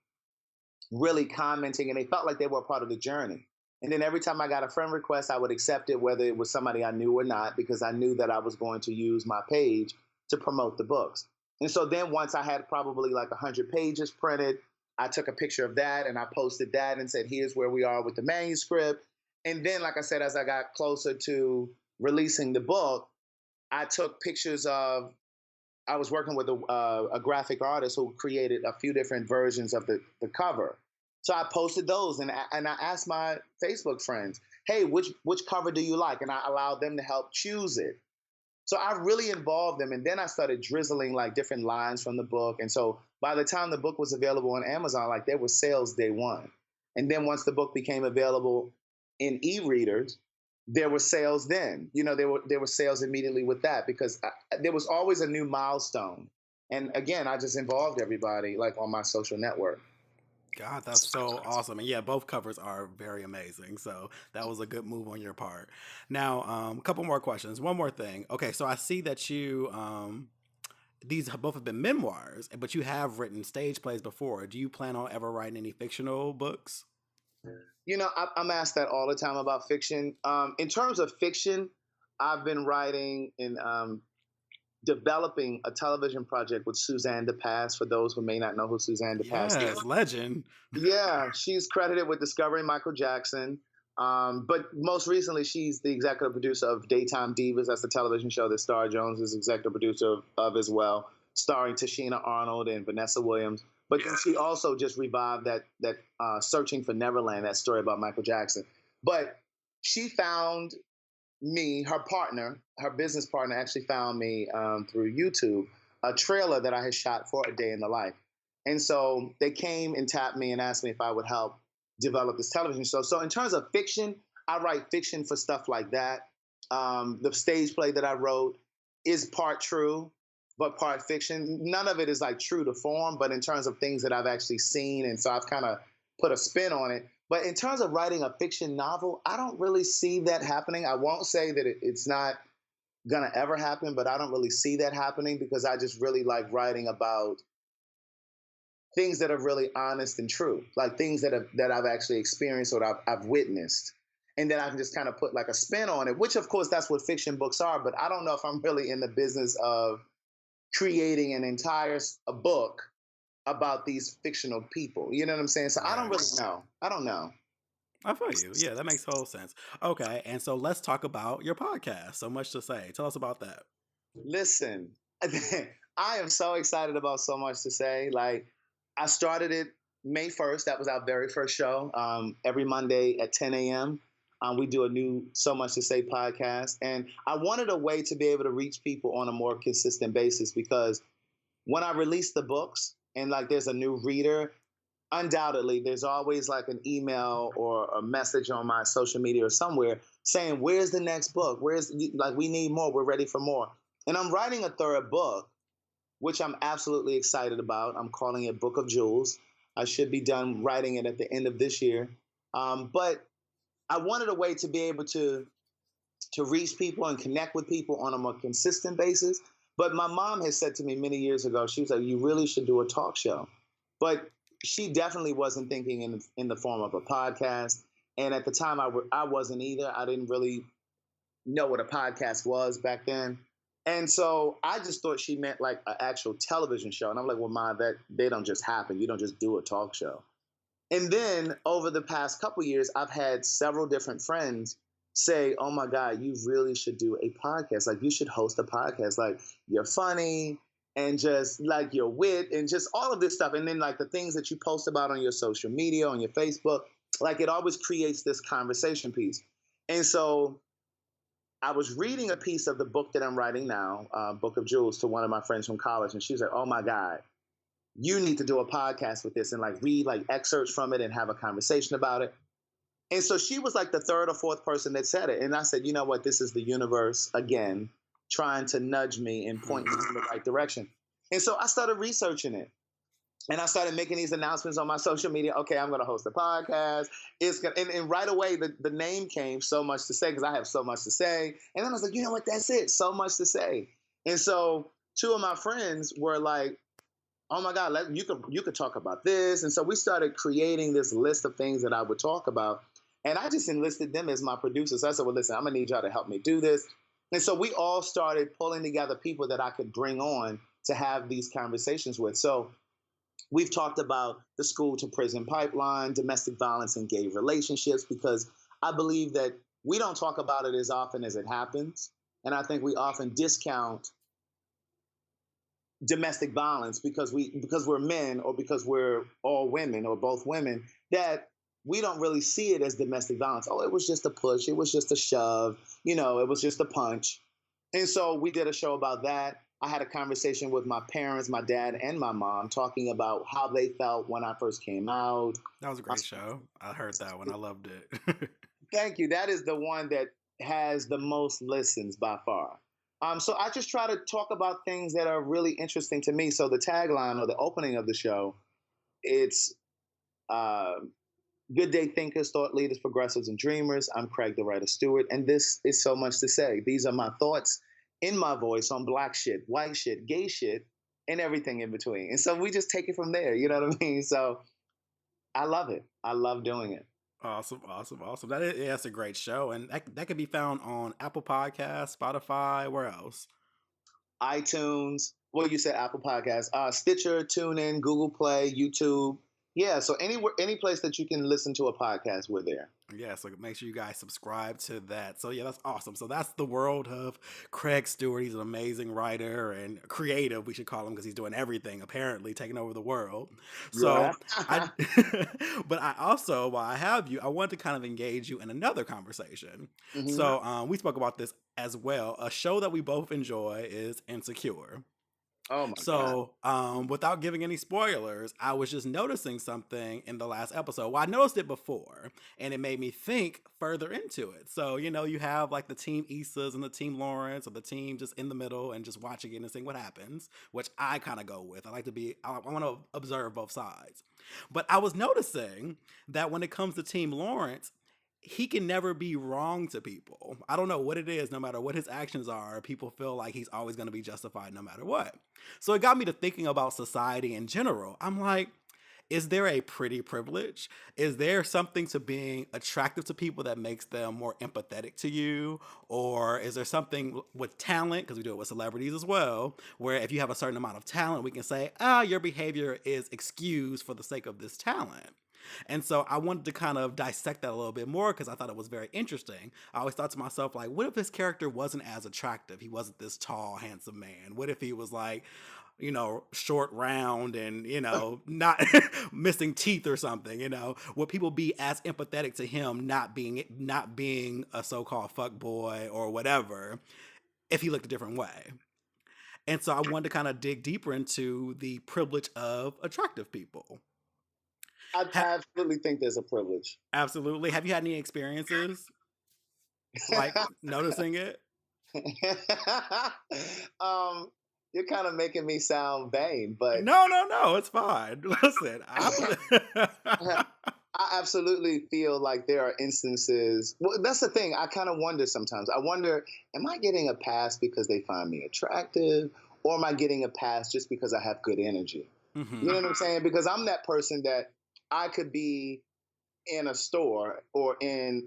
really commenting, and they felt like they were a part of the journey. And then every time I got a friend request, I would accept it, whether it was somebody I knew or not, because I knew that I was going to use my page to promote the books. And so then once I had probably like 100 pages printed, I took a picture of that and I posted that and said, here's where we are with the manuscript. And then, like I said, as I got closer to releasing the book, I took pictures of, I was working with a graphic artist who created a few different versions of the cover. So I posted those, and I asked my Facebook friends, hey, which cover do you like? And I allowed them to help choose it. So I really involved them, and then I started drizzling like different lines from the book. And so by the time the book was available on Amazon, like there were sales day one. And then once the book became available in e-readers, there were sales then. You know, there were sales immediately with that, because there was always a new milestone. And again, I just involved everybody like on my social network. God, that's so awesome. And yeah, both covers are very amazing. So that was a good move on your part. Now, a couple more questions. One more thing. Okay, so I see that these both have been memoirs, but you have written stage plays before. Do you plan on ever writing any fictional books? You know, I'm asked that all the time about fiction. In terms of fiction, I've been writing and developing a television project with Suzanne DePass. For those who may not know who Suzanne DePass is, Yes, legend. yeah, she's credited with discovering Michael Jackson. But most recently, she's the executive producer of Daytime Divas. That's the television show that Star Jones is executive producer of as well, starring Tashina Arnold and Vanessa Williams. But then she also just revived that Searching for Neverland, that story about Michael Jackson. But she found me, her business partner actually found me through YouTube, a trailer that I had shot for A Day in the Life. And so they came and tapped me and asked me if I would help develop this television show. So in terms of fiction, I write fiction for stuff like that. The stage play that I wrote is part true, but part fiction. None of it is like true to form, but in terms of things that I've actually seen, and so I've kind of put a spin on it. But in terms of writing a fiction novel, I don't really see that happening. I won't say that it's not gonna ever happen, but I don't really see that happening because I just really like writing about things that are really honest and true, like things that I've actually experienced or I've witnessed, and then I can just kind of put like a spin on it. Which, of course, that's what fiction books are. But I don't know if I'm really in the business of creating an entire a book about these fictional people. You know what I'm saying? So I don't Right. really know. I don't know. I feel you. Yeah, that makes total sense. Okay, and so let's talk about your podcast. So much to say. Tell us about that. Listen, I am so excited about So Much to Say. Like, I started it May 1st. That was our very first show. Every Monday at 10 a.m., we do a new So Much to Say podcast. And I wanted a way to be able to reach people on a more consistent basis because when I release the books and like there's a new reader, undoubtedly there's always like an email or a message on my social media or somewhere saying, where's the next book? Like, we need more. We're ready for more. And I'm writing a third book, which I'm absolutely excited about. I'm calling it Book of Jewels. I should be done writing it at the end of this year. But I wanted a way to be able to reach people and connect with people on a more consistent basis. But my mom has said to me many years ago, she was like, you really should do a talk show. But she definitely wasn't thinking in the form of a podcast. And at the time, I wasn't either. I didn't really know what a podcast was back then. And so I just thought she meant like an actual television show. And I'm like, well, Ma, that they don't just happen. You don't just do a talk show. And then over the past couple years, I've had several different friends say, oh my God, you really should do a podcast. Like, you should host a podcast. Like, you're funny and just like your wit and just all of this stuff. And then like the things that you post about on your social media, on your Facebook, like it always creates this conversation piece. And so I was reading a piece of the book that I'm writing now, Book of Jewels, to one of my friends from college. And she was like, oh my God, you need to do a podcast with this and like read like excerpts from it and have a conversation about it. And so she was like the third or fourth person that said it. And I said, you know what? This is the universe again, trying to nudge me and point me in the right direction. And so I started researching it. And I started making these announcements on my social media. Okay, I'm going to host a podcast. And right away, the name came, So Much to Say, because I have so much to say. And then I was like, you know what? That's it. So much to say. And so two of my friends were like, oh my God, you could talk about this. And so we started creating this list of things that I would talk about. And I just enlisted them as my producers. So I said, well, listen, I'm going to need y'all to help me do this. And so we all started pulling together people that I could bring on to have these conversations with. So we've talked about the school to prison pipeline, domestic violence and gay relationships, because I believe that we don't talk about it as often as it happens. And I think we often discount domestic violence because we're men or because we're all women or both women, that we don't really see it as domestic violence. Oh, it was just a push. It was just a shove. You know, it was just a punch. And so we did a show about that. I had a conversation with my parents, my dad and my mom, talking about how they felt when I first came out. That was a great show. I heard that one. I loved it. Thank you. That is the one that has the most listens by far. So I just try to talk about things that are really interesting to me. So the tagline or the opening of the show, it's good day thinkers, thought leaders, progressives, and dreamers. I'm Craig the Writer Stewart, and this is So Much to Say. These are my thoughts in my voice on black shit, white shit, gay shit, and everything in between. And so we just take it from there. You know what I mean? So I love it. I love doing it. Awesome. That's a great show. And that can be found on Apple Podcasts, Spotify, where else? iTunes. Well, you said Apple Podcasts, Stitcher, TuneIn, Google Play, YouTube. Yeah, so any place that you can listen to a podcast, we're there. Yeah, so make sure you guys subscribe to that. So yeah, that's awesome. So that's the world of Craig Stewart. He's an amazing writer and creative, we should call him, because he's doing everything, apparently taking over the world. So, Yeah. but I also, while I have you, I want to kind of engage you in another conversation. Mhm. So we spoke about this as well. A show that we both enjoy is Insecure. Oh my God. So, without giving any spoilers, I was just noticing something in the last episode. Well, I noticed it before, and it made me think further into it. So, you have like the team Issa's and the team Lawrence, or the team just in the middle and just watching it and seeing what happens, which I kind of go with. I want to observe both sides. But I was noticing that when it comes to Team Lawrence, he can never be wrong to people. I don't know what it is, no matter what his actions are, people feel like he's always going to be justified no matter what. So it got me to thinking about society in general. I'm like, is there a pretty privilege? Is there something to being attractive to people that makes them more empathetic to you? Or is there something with talent, because we do it with celebrities as well, where if you have a certain amount of talent, we can say, your behavior is excused for the sake of this talent. And so I wanted to kind of dissect that a little bit more because I thought it was very interesting. I always thought to myself, like, what if his character wasn't as attractive? He wasn't this tall, handsome man. What if he was like, short, round, and, not missing teeth or something, would people be as empathetic to him not being a so-called fuck boy or whatever if he looked a different way? And so I wanted to kind of dig deeper into the privilege of attractive people. I Ha- absolutely think there's a privilege. Absolutely. Have you had any experiences like noticing it? um, you're kind of making me sound vain, but No, no, no. It's fine. Listen, I absolutely feel like there are instances. Well, that's the thing. I kind of wonder sometimes. I wonder, am I getting a pass because they find me attractive, or am I getting a pass just because I have good energy? You know what I'm saying? Because I'm that person that I could be in a store or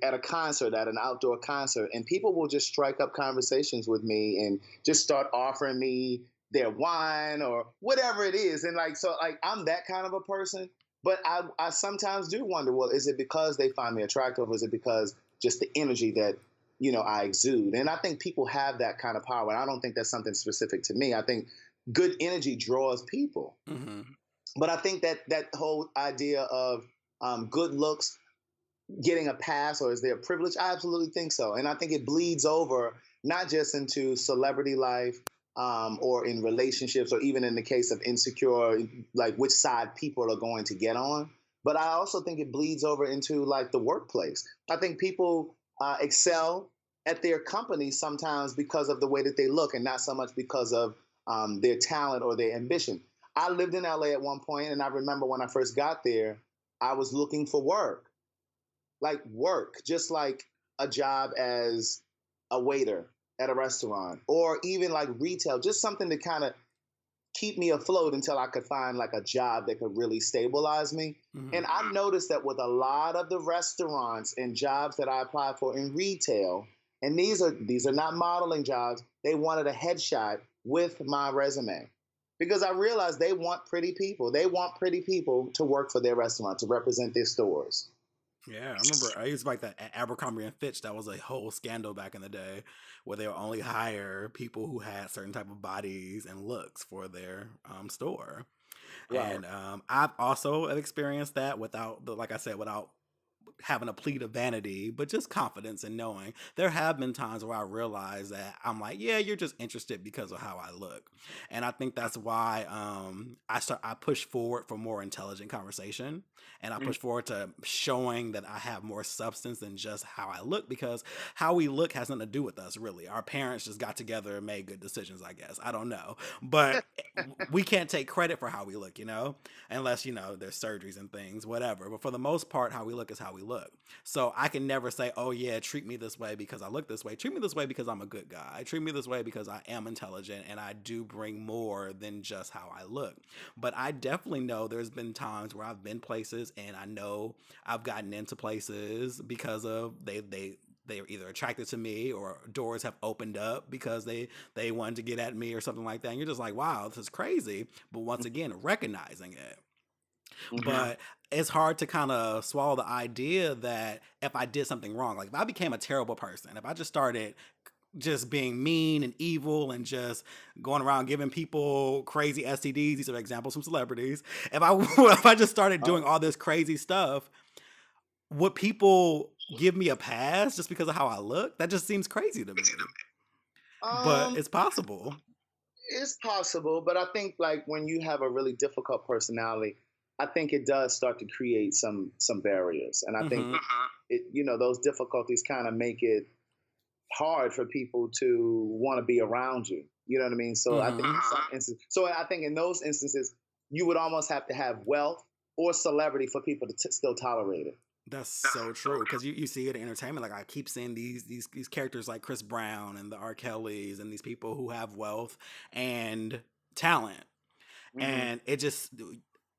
at a concert, at an outdoor concert, and people will just strike up conversations with me and just start offering me their wine or whatever it is. And like I'm that kind of a person. But I sometimes do wonder, well, is it because they find me attractive, or is it because just the energy that I exude? And I think people have that kind of power. And I don't think that's something specific to me. I think good energy draws people. Mm-hmm. But I think that whole idea of good looks getting a pass, or is there a privilege? I absolutely think so. And I think it bleeds over not just into celebrity life, or in relationships, or even in the case of Insecure, like which side people are going to get on. But I also think it bleeds over into like the workplace. I think people excel at their companies sometimes because of the way that they look, and not so much because of their talent or their ambition. I lived in LA at one point, and I remember when I first got there, I was looking for work, just like a job as a waiter at a restaurant, or even like retail, just something to kind of keep me afloat until I could find like a job that could really stabilize me. Mm-hmm. And I noticed that with a lot of the restaurants and jobs that I applied for in retail, and these are not modeling jobs, they wanted a headshot with my resume. Because I realized they want pretty people. They want pretty people to work for their restaurant, to represent their stores. Yeah, I remember I used to like that at Abercrombie and Fitch. That was a whole scandal back in the day, where they would only hire people who had certain type of bodies and looks for their store. Right. And I've also experienced that like I said, without having a plea of vanity, but just confidence in knowing. There have been times where I realize that I'm like, yeah, you're just interested because of how I look. And I think that's why I push forward for more intelligent conversation, and I push forward to showing that I have more substance than just how I look, because how we look has nothing to do with us, really. Our parents just got together and made good decisions, I guess. I don't know. But we can't take credit for how we look, unless, there's surgeries and things, whatever. But for the most part, how we look is how we look. So I can never say, oh yeah, treat me this way because I look this way. Treat me this way because I'm a good guy. Treat me this way because I am intelligent and I do bring more than just how I look. But I definitely know there's been times where I've been places, and I know I've gotten into places because of they're either attracted to me, or doors have opened up because they wanted to get at me or something like that. And you're just like, wow, this is crazy. But once again, recognizing it. Mm-hmm. But it's hard to kind of swallow the idea that if I did something wrong, like if I became a terrible person, if I just started just being mean and evil and just going around giving people crazy STDs, these are examples from celebrities. If I just started doing all this crazy stuff, would people give me a pass just because of how I look? That just seems crazy to me. But it's possible. It's possible, but I think like when you have a really difficult personality, I think it does start to create some barriers, and I think Hmm. those difficulties kind of make it hard for people to want to be around you. You know what I mean? So I think Hmm. in some instances, so I think in those instances, you would almost have to have wealth or celebrity for people to still tolerate it. That's so true because you see it in entertainment. Like I keep seeing these characters like Chris Brown and the R. Kellys and these people who have wealth and talent, Hmm. and it just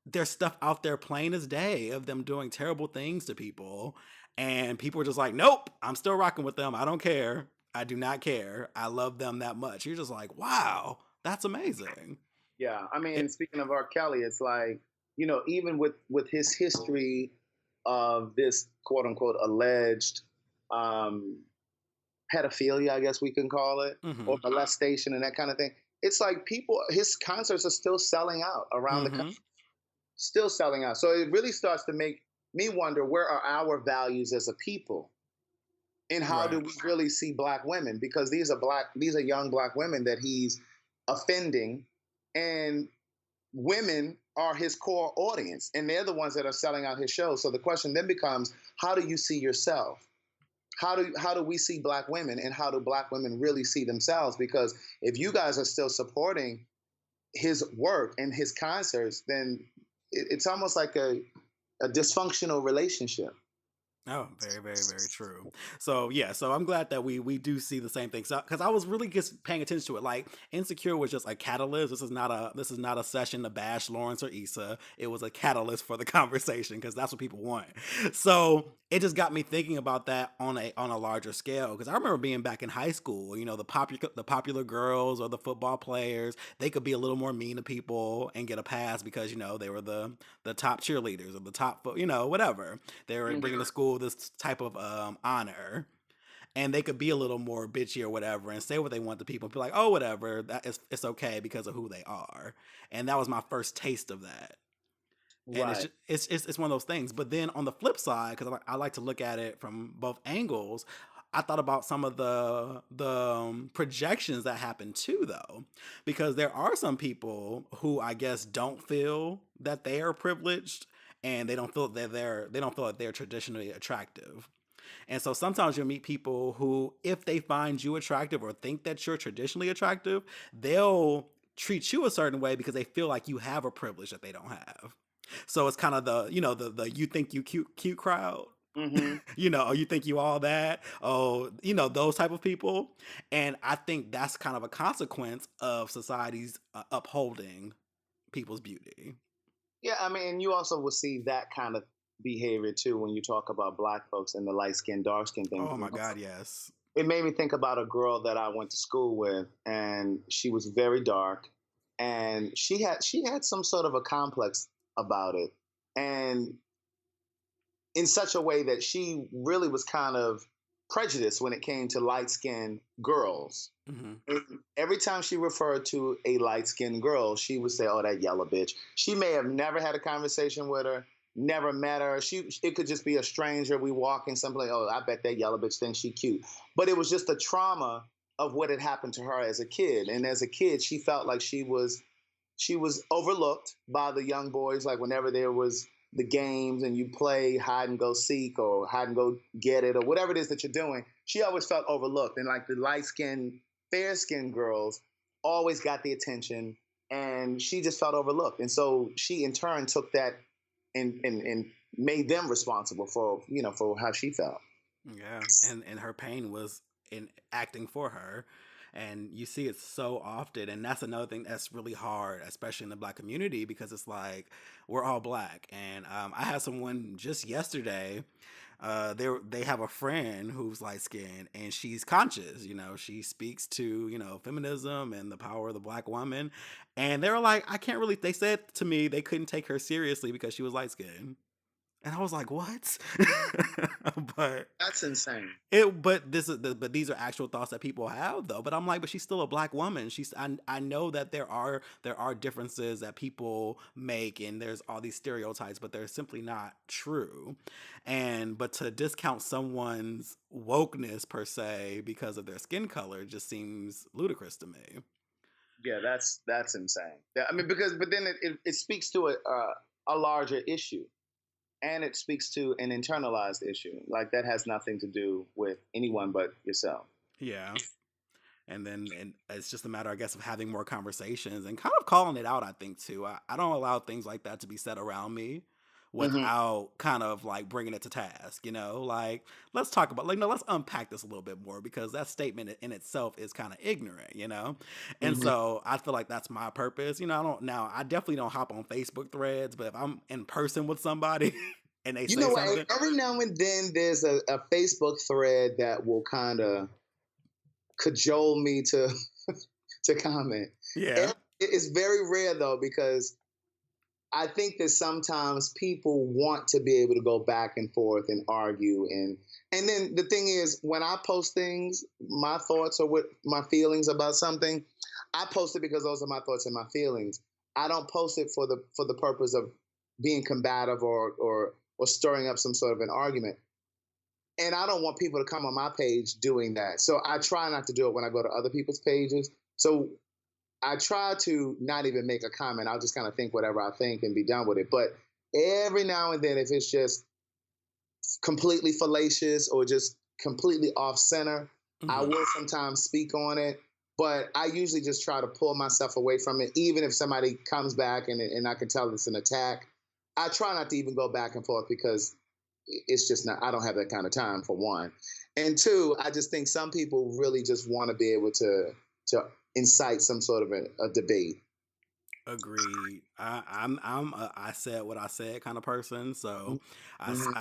there's stuff out there plain as day of them doing terrible things to people, and people are just like, nope, I'm still rocking with them. I don't care. I do not care. I love them that much. You're just like, wow, that's amazing. Yeah, I mean, It, and speaking of R. Kelly, it's like even with his history of this quote unquote alleged um, pedophilia, I guess we can call it, or hmm. molestation and that kind of thing. It's like his concerts are still selling out around the Hmm. country, still selling out. So it really starts to make me wonder, where are our values as a people, and how do Right. we really see black women? Because these are young black women that he's offending, and women are his core audience, and they're the ones that are selling out his shows. So the question then becomes, how do you see yourself? How do we see black women, and how do black women really see themselves? Because if you guys are still supporting his work and his concerts, then it's almost like a dysfunctional relationship. Oh, very, very, very true. So yeah, so I'm glad that we do see the same thing. So because I was really just paying attention to it, like Insecure was just a catalyst. This is not a session to bash Lawrence or Issa. It was a catalyst for the conversation because that's what people want. So it just got me thinking about that on a larger scale. Because I remember being back in high school. The popular girls or the football players, they could be a little more mean to people and get a pass because they were the top cheerleaders or the top whatever they were bringing to Mhm. school this type of honor, and they could be a little more bitchy or whatever and say what they want to people and be like, oh, whatever, it's okay because of who they are. And that was my first taste of that. And it's Right. just, it's one of those things. But then on the flip side, because I like to look at it from both angles, I thought about some of the projections that happen too, though, because there are some people who I guess don't feel that they are privileged, and they don't feel that they're traditionally attractive. And so sometimes you'll meet people who, if they find you attractive or think that you're traditionally attractive, they'll treat you a certain way because they feel like you have a privilege that they don't have. So it's kind of the you think you cute crowd. Hmm. Oh, you think you all that. Oh, those type of people. And I think that's kind of a consequence of society's upholding people's beauty. Yeah, I mean, you also will see that kind of behavior too when you talk about black folks and the light skin, dark skin thing. Oh my God, yes. It made me think about a girl that I went to school with, and she was very dark, and she had some sort of a complex about it, and in such a way that she really was kind of prejudiced when it came to light skinned girls. Hmm. And every time she referred to a light skinned girl, she would say, "Oh, that yellow bitch." She may have never had a conversation with her, never met her. It could just be a stranger. We walk in someplace. Oh, I bet that yellow bitch thinks she cute. But it was just the trauma of what had happened to her as a kid. And as a kid, she felt like she was overlooked by the young boys. Like whenever there was the games and you play hide and go seek or hide and go get it or whatever it is that you're doing, she always felt overlooked. And like the light skinned, fair skinned girls always got the attention, and she just felt overlooked. And so she in turn took that and made them responsible for how she felt. Yeah, and her pain was in acting for her, and you see it so often, and that's another thing that's really hard, especially in the black community, because it's like we're all black, and I had someone just yesterday. They have a friend who's light skinned and she's conscious. She speaks to feminism and the power of the black woman, and they were like, I can't really. They said to me they couldn't take her seriously because she was light skinned. And I was like, "What?" but That's insane. but these are actual thoughts that people have, though. But I'm like, but she's still a black woman. I know that there are differences that people make, and there's all these stereotypes, but they're simply not true. But to discount someone's wokeness per se because of their skin color just seems ludicrous to me. Yeah, that's insane. I mean, but then it speaks to a larger issue, and it speaks to an internalized issue. Like that has nothing to do with anyone but yourself. Yeah. And it's just a matter, I guess, of having more conversations and kind of calling it out. I think too. I don't allow things like that to be said around me Hmm. without kind of like bringing it to task. Like let's talk about like no, let's unpack this a little bit more because that statement in itself is kind of ignorant. And Hmm. so I feel like that's my purpose. I definitely don't hop on Facebook threads, but if I'm in person with somebody and they You say know what? something, Every now and then there's a Facebook thread that will kind of cajole me to to comment. yeah, It's very rare though because I think that sometimes people want to be able to go back and forth and argue and then the thing is when I post things, my thoughts or what my feelings about something, I post it because those are my thoughts and my feelings. I don't post it for the purpose of being combative or stirring up some sort of an argument. And I don't want people to come on my page doing that. So I try not to do it when I go to other people's pages. So I try to not even make a comment. I'll just kind of think whatever I think and be done with it. But every now and then, if it's just completely fallacious or just completely off center, I hmm will sometimes speak on it. But I usually just try to pull myself away from it, even if somebody comes back and I can tell it's an attack. I try not to even go back and forth because it's just not, I don't have that kind of time for one. And two, I just think some people really just want to be able to incite some sort of a debate. Agreed. I said what I said kind of person. So Mm-hmm.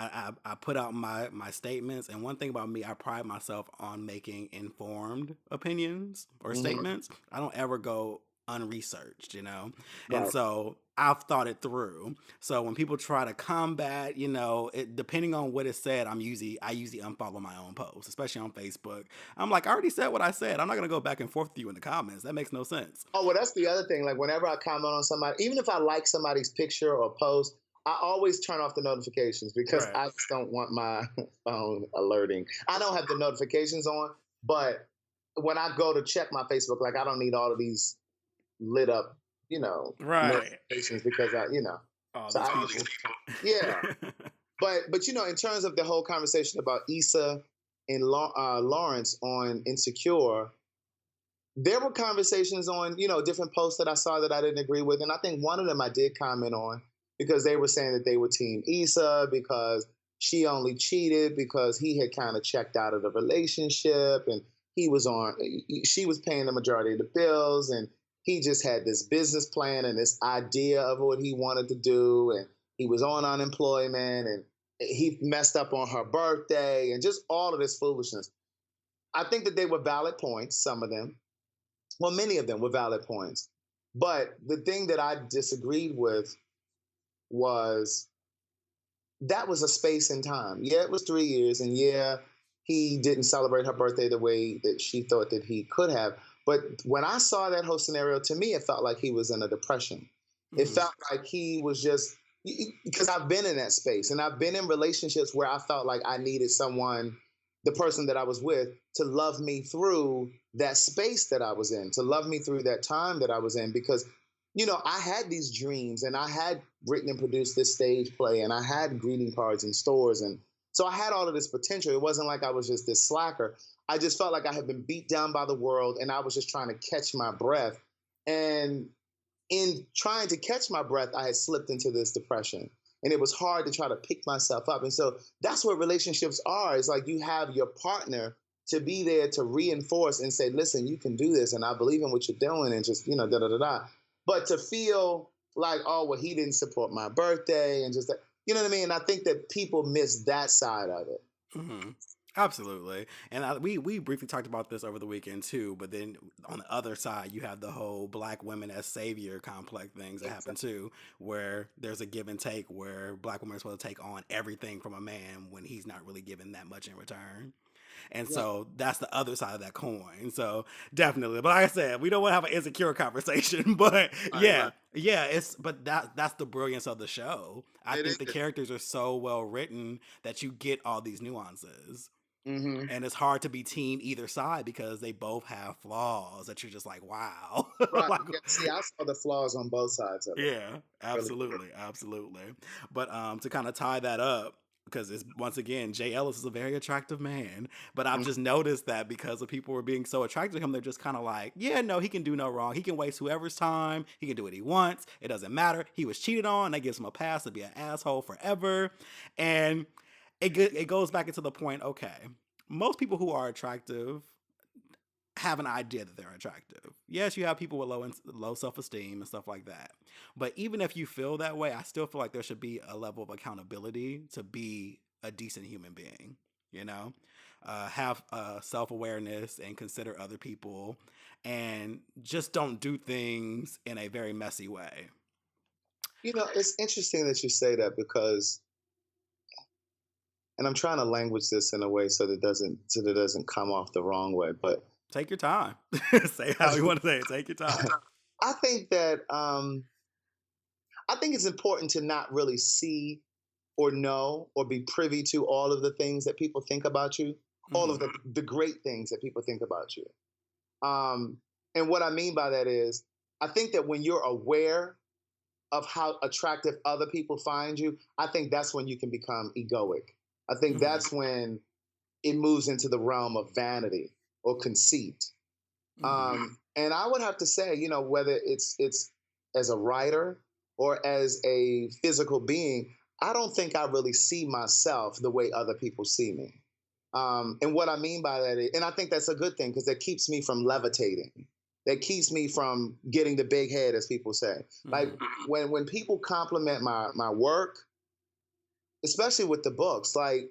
I put out my statements. And one thing about me, I pride myself on making informed opinions or Mm-hmm. statements. I don't ever go unresearched. And Right. so I've thought it through. So when people try to combat, depending on what is said, I usually unfollow my own posts, especially on Facebook. I'm like, I already said what I said. I'm not gonna go back and forth with you in the comments. That makes no sense. Oh, well, that's the other thing. Like, whenever I comment on somebody, even if I like somebody's picture or post, I always turn off the notifications because Right. I just don't want my phone alerting. I don't have the notifications on, but when I go to check my Facebook, like, I don't need all of these lit up, Right. notifications because All so these I, people. yeah. But in terms of the whole conversation about Issa and Lawrence on Insecure, there were conversations on different posts that I saw that I didn't agree with, and I think one of them I did comment on because they were saying that they were Team Issa because she only cheated because he had kind of checked out of the relationship and he was on she was paying the majority of the bills and he just had this business plan and this idea of what he wanted to do and he was on unemployment and he messed up on her birthday and just all of this foolishness. I think that they were valid points, some of them, well, many of them were valid points. But the thing that I disagreed with was that was a space and time. Yeah, it was 3 years, and yeah, he didn't celebrate her birthday the way that she thought that he could have. But when I saw that whole scenario, to me, it felt like he was in a depression. It hmm felt like he was just because I've been in that space and I've been in relationships where I felt like I needed someone, the person that I was with, to love me through that space that I was in, to love me through that time that I was in. Because, I had these dreams and I had written and produced this stage play and I had greeting cards in stores. And so I had all of this potential. It wasn't like I was just this slacker. I just felt like I had been beat down by the world and I was just trying to catch my breath. And in trying to catch my breath, I had slipped into this depression. And it was hard to try to pick myself up. And so that's what relationships are. It's like you have your partner to be there to reinforce and say, listen, you can do this. And I believe in what you're doing. And just, da da da da. But to feel like, oh, well, he didn't support my birthday and just that, you know what I mean? I think that people miss that side of it. hmm Absolutely. And we briefly talked about this over the weekend too, but then on the other side, you have the whole black women as savior complex things that happen too, where there's a give and take where black women are supposed to take on everything from a man when he's not really giving that much in return. And Yeah. so that's the other side of that coin. So definitely. But like I said, we don't want to have an insecure conversation. But Right, yeah, right. yeah, but that's the brilliance of the show. I It think the is. characters are so well written that you get all these nuances. Mm-hmm. And it's hard to be team either side because they both have flaws that you're just like, wow. Right. Like, Yeah, see, I saw the flaws on both sides of it. yeah, Really. absolutely, absolutely. But to kind of tie that up, because it's once again, Jay Ellis is a very attractive man. But I've Mhm. just noticed that because of people were being so attracted to him, they're just kind of like, yeah, no, he can do no wrong. He can waste whoever's time. He can do what he wants. It doesn't matter. He was cheated on. That gives him a pass to be an asshole forever. And it goes back into the point. Okay, most people who are attractive have an idea that they're attractive. Yes, you have people with low self-esteem and stuff like that. But even if you feel that way, I still feel like there should be a level of accountability to be a decent human being, you know? Have self-awareness and consider other people and just don't do things in a very messy way. You know, it's interesting that you say that because, and I'm trying to language this in a way so that it doesn't come off the wrong way. But Take your time. Say how you want to say it. Take your time. I think that I think it's important to not really see or know or be privy to all of the things that people think about you, all of the great things that people think about you. And what I mean by that is, I think that when you're aware of how attractive other people find you, I think that's when you can become egoic. I think that's when it moves into the realm of vanity or conceit. And I would have to say, you know, whether it's as a writer or as a physical being, I don't think I really see myself the way other people see me. And what I mean by that is, and I think that's a good thing because that keeps me from levitating. That keeps me from getting the big head, as people say. Like when people compliment my work, especially with the books, like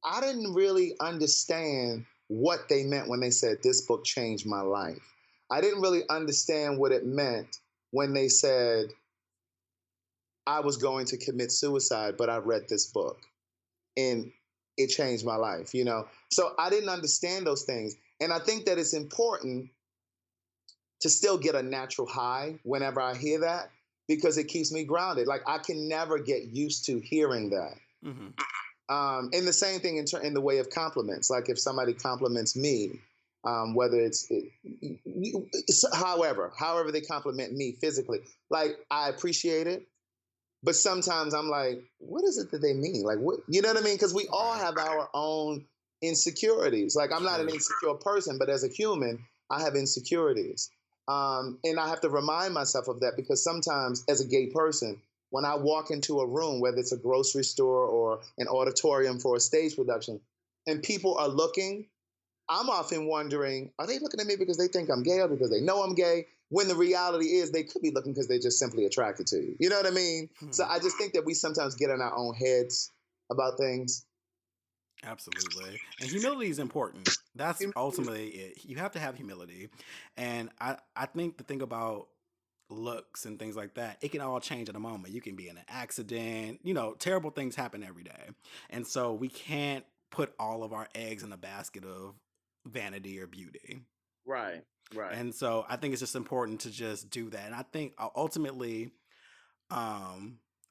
I didn't really understand what they meant when they said this book changed my life. I didn't really understand what it meant when they said I was going to commit suicide, but I read this book and it changed my life, you know? So I didn't understand those things. And I think that it's important to still get a natural high whenever I hear that because it keeps me grounded. Like I can never get used to hearing that. And the same thing in the way of compliments. Like if somebody compliments me, whether however they compliment me physically, like I appreciate it. But sometimes I'm like, what is it that they mean? Like, what, you know what I mean? Because we all have our own insecurities. Like I'm not an insecure person, but as a human, I have insecurities. And I have to remind myself of that because sometimes as a gay person, when I walk into a room, whether it's a grocery store or an auditorium for a stage production, and people are looking, I'm often wondering, are they looking at me because they think I'm gay or because they know I'm gay? When the reality is they could be looking because they're just simply attracted to you. You know what I mean? So I just think that we sometimes get in our own heads about things. Absolutely. And humility is important. That's ultimately it. You have to have humility. And I think the thing about looks and things like that, it can all change in a moment. You can be in an accident, you know, terrible things happen every day. And so we can't put all of our eggs in a basket of vanity or beauty. Right. And so I think it's just important to just do that. And I think ultimately,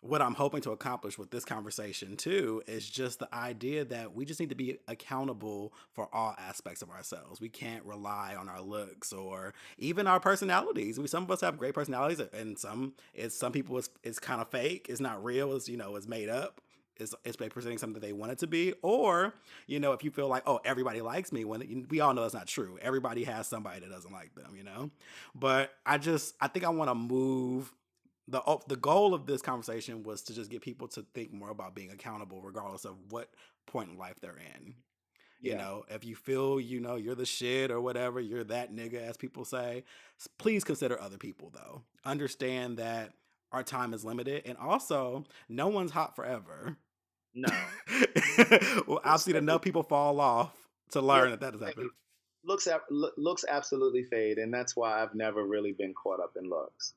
what I'm hoping to accomplish with this conversation too is just the idea that we just need to be accountable for all aspects of ourselves. We can't rely on our looks or even our personalities. Some of us have great personalities, and some people it's kind of fake. It's not real. It's it's made up. It's representing something that they want it to be. Or if you feel like, oh, everybody likes me, when we all know that's not true. Everybody has somebody that doesn't like them. But I think I want to move. The goal of this conversation was to just get people to think more about being accountable regardless of what point in life they're in. If you feel you're the shit or whatever, you're that nigga, as people say, please consider other people, though. Understand that our time is limited, and also no one's hot forever. No. Well, I've seen enough people fall off to learn that has happened. Looks absolutely fade, and that's why I've never really been caught up in looks.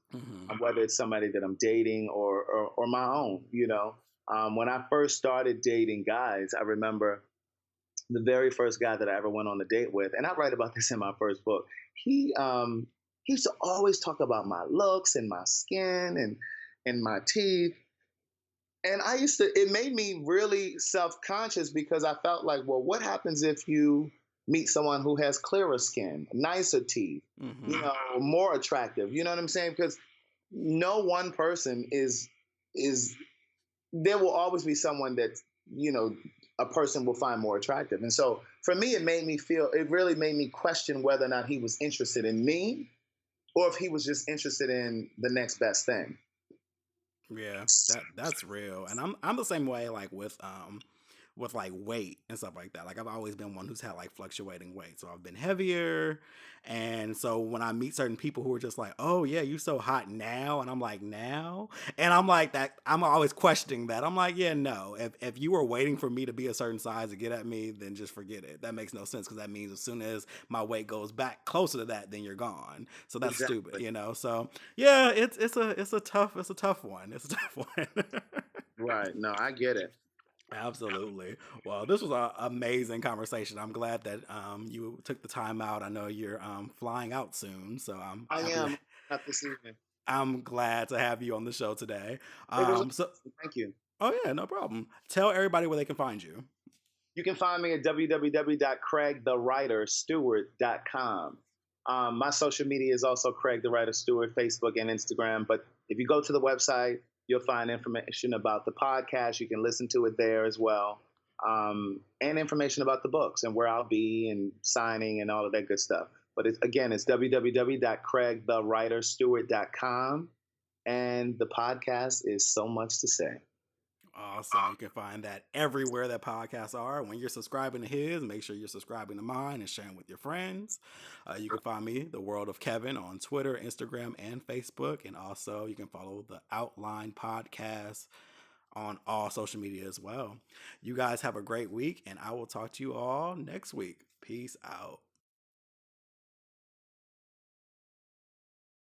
Whether it's somebody that I'm dating or my own. When I first started dating guys, I remember the very first guy that I ever went on a date with, and I write about this in my first book. He used to always talk about my looks and my skin and my teeth. And it made me really self-conscious because I felt like, well, what happens if you meet someone who has clearer skin, nicer teeth, Mm-hmm. more attractive? You know what I'm saying? Because no one person is there will always be someone that, you know, a person will find more attractive. And so for me, it really made me question whether or not he was interested in me or if he was just interested in the next best thing. Yeah, that's real. And I'm the same way like with like weight and stuff like that. Like I've always been one who's had like fluctuating weight. So I've been heavier. And so when I meet certain people who are just like, "Oh yeah, you so hot now." And I'm like, "Now?" And I'm like that I'm always questioning that. I'm like, "Yeah, no. If you were waiting for me to be a certain size to get at me, then just forget it. That makes no sense because that means as soon as my weight goes back closer to that, then you're gone. So that's stupid, Exactly. you know? So yeah, it's a tough one. It's a tough one. Right. No, I get it. Absolutely. Well, this was an amazing conversation. I'm glad that you took the time out. I know you're flying out soon, so I'm I happy. am not this evening. I'm glad to have you on the show today. It was So, awesome. Thank you. oh yeah, no problem. Tell everybody where they can find you. You can find me at www.craigthewriterstewart.com. My social media is also Craig the Writer Stewart, Facebook and Instagram. But if you go to the website, you'll find information about the podcast. You can listen to it there as well. And information about the books and where I'll be and signing and all of that good stuff. But it's www.craigthewriterstewart.com. And the podcast is So Much to Say. Awesome. You can find that everywhere that podcasts are. When you're subscribing to his, make sure you're subscribing to mine and sharing with your friends. You can find me, The World of Kevin, on Twitter, Instagram, and Facebook. And also, you can follow the Outline Podcast on all social media as well. You guys have a great week, and I will talk to you all next week. Peace out.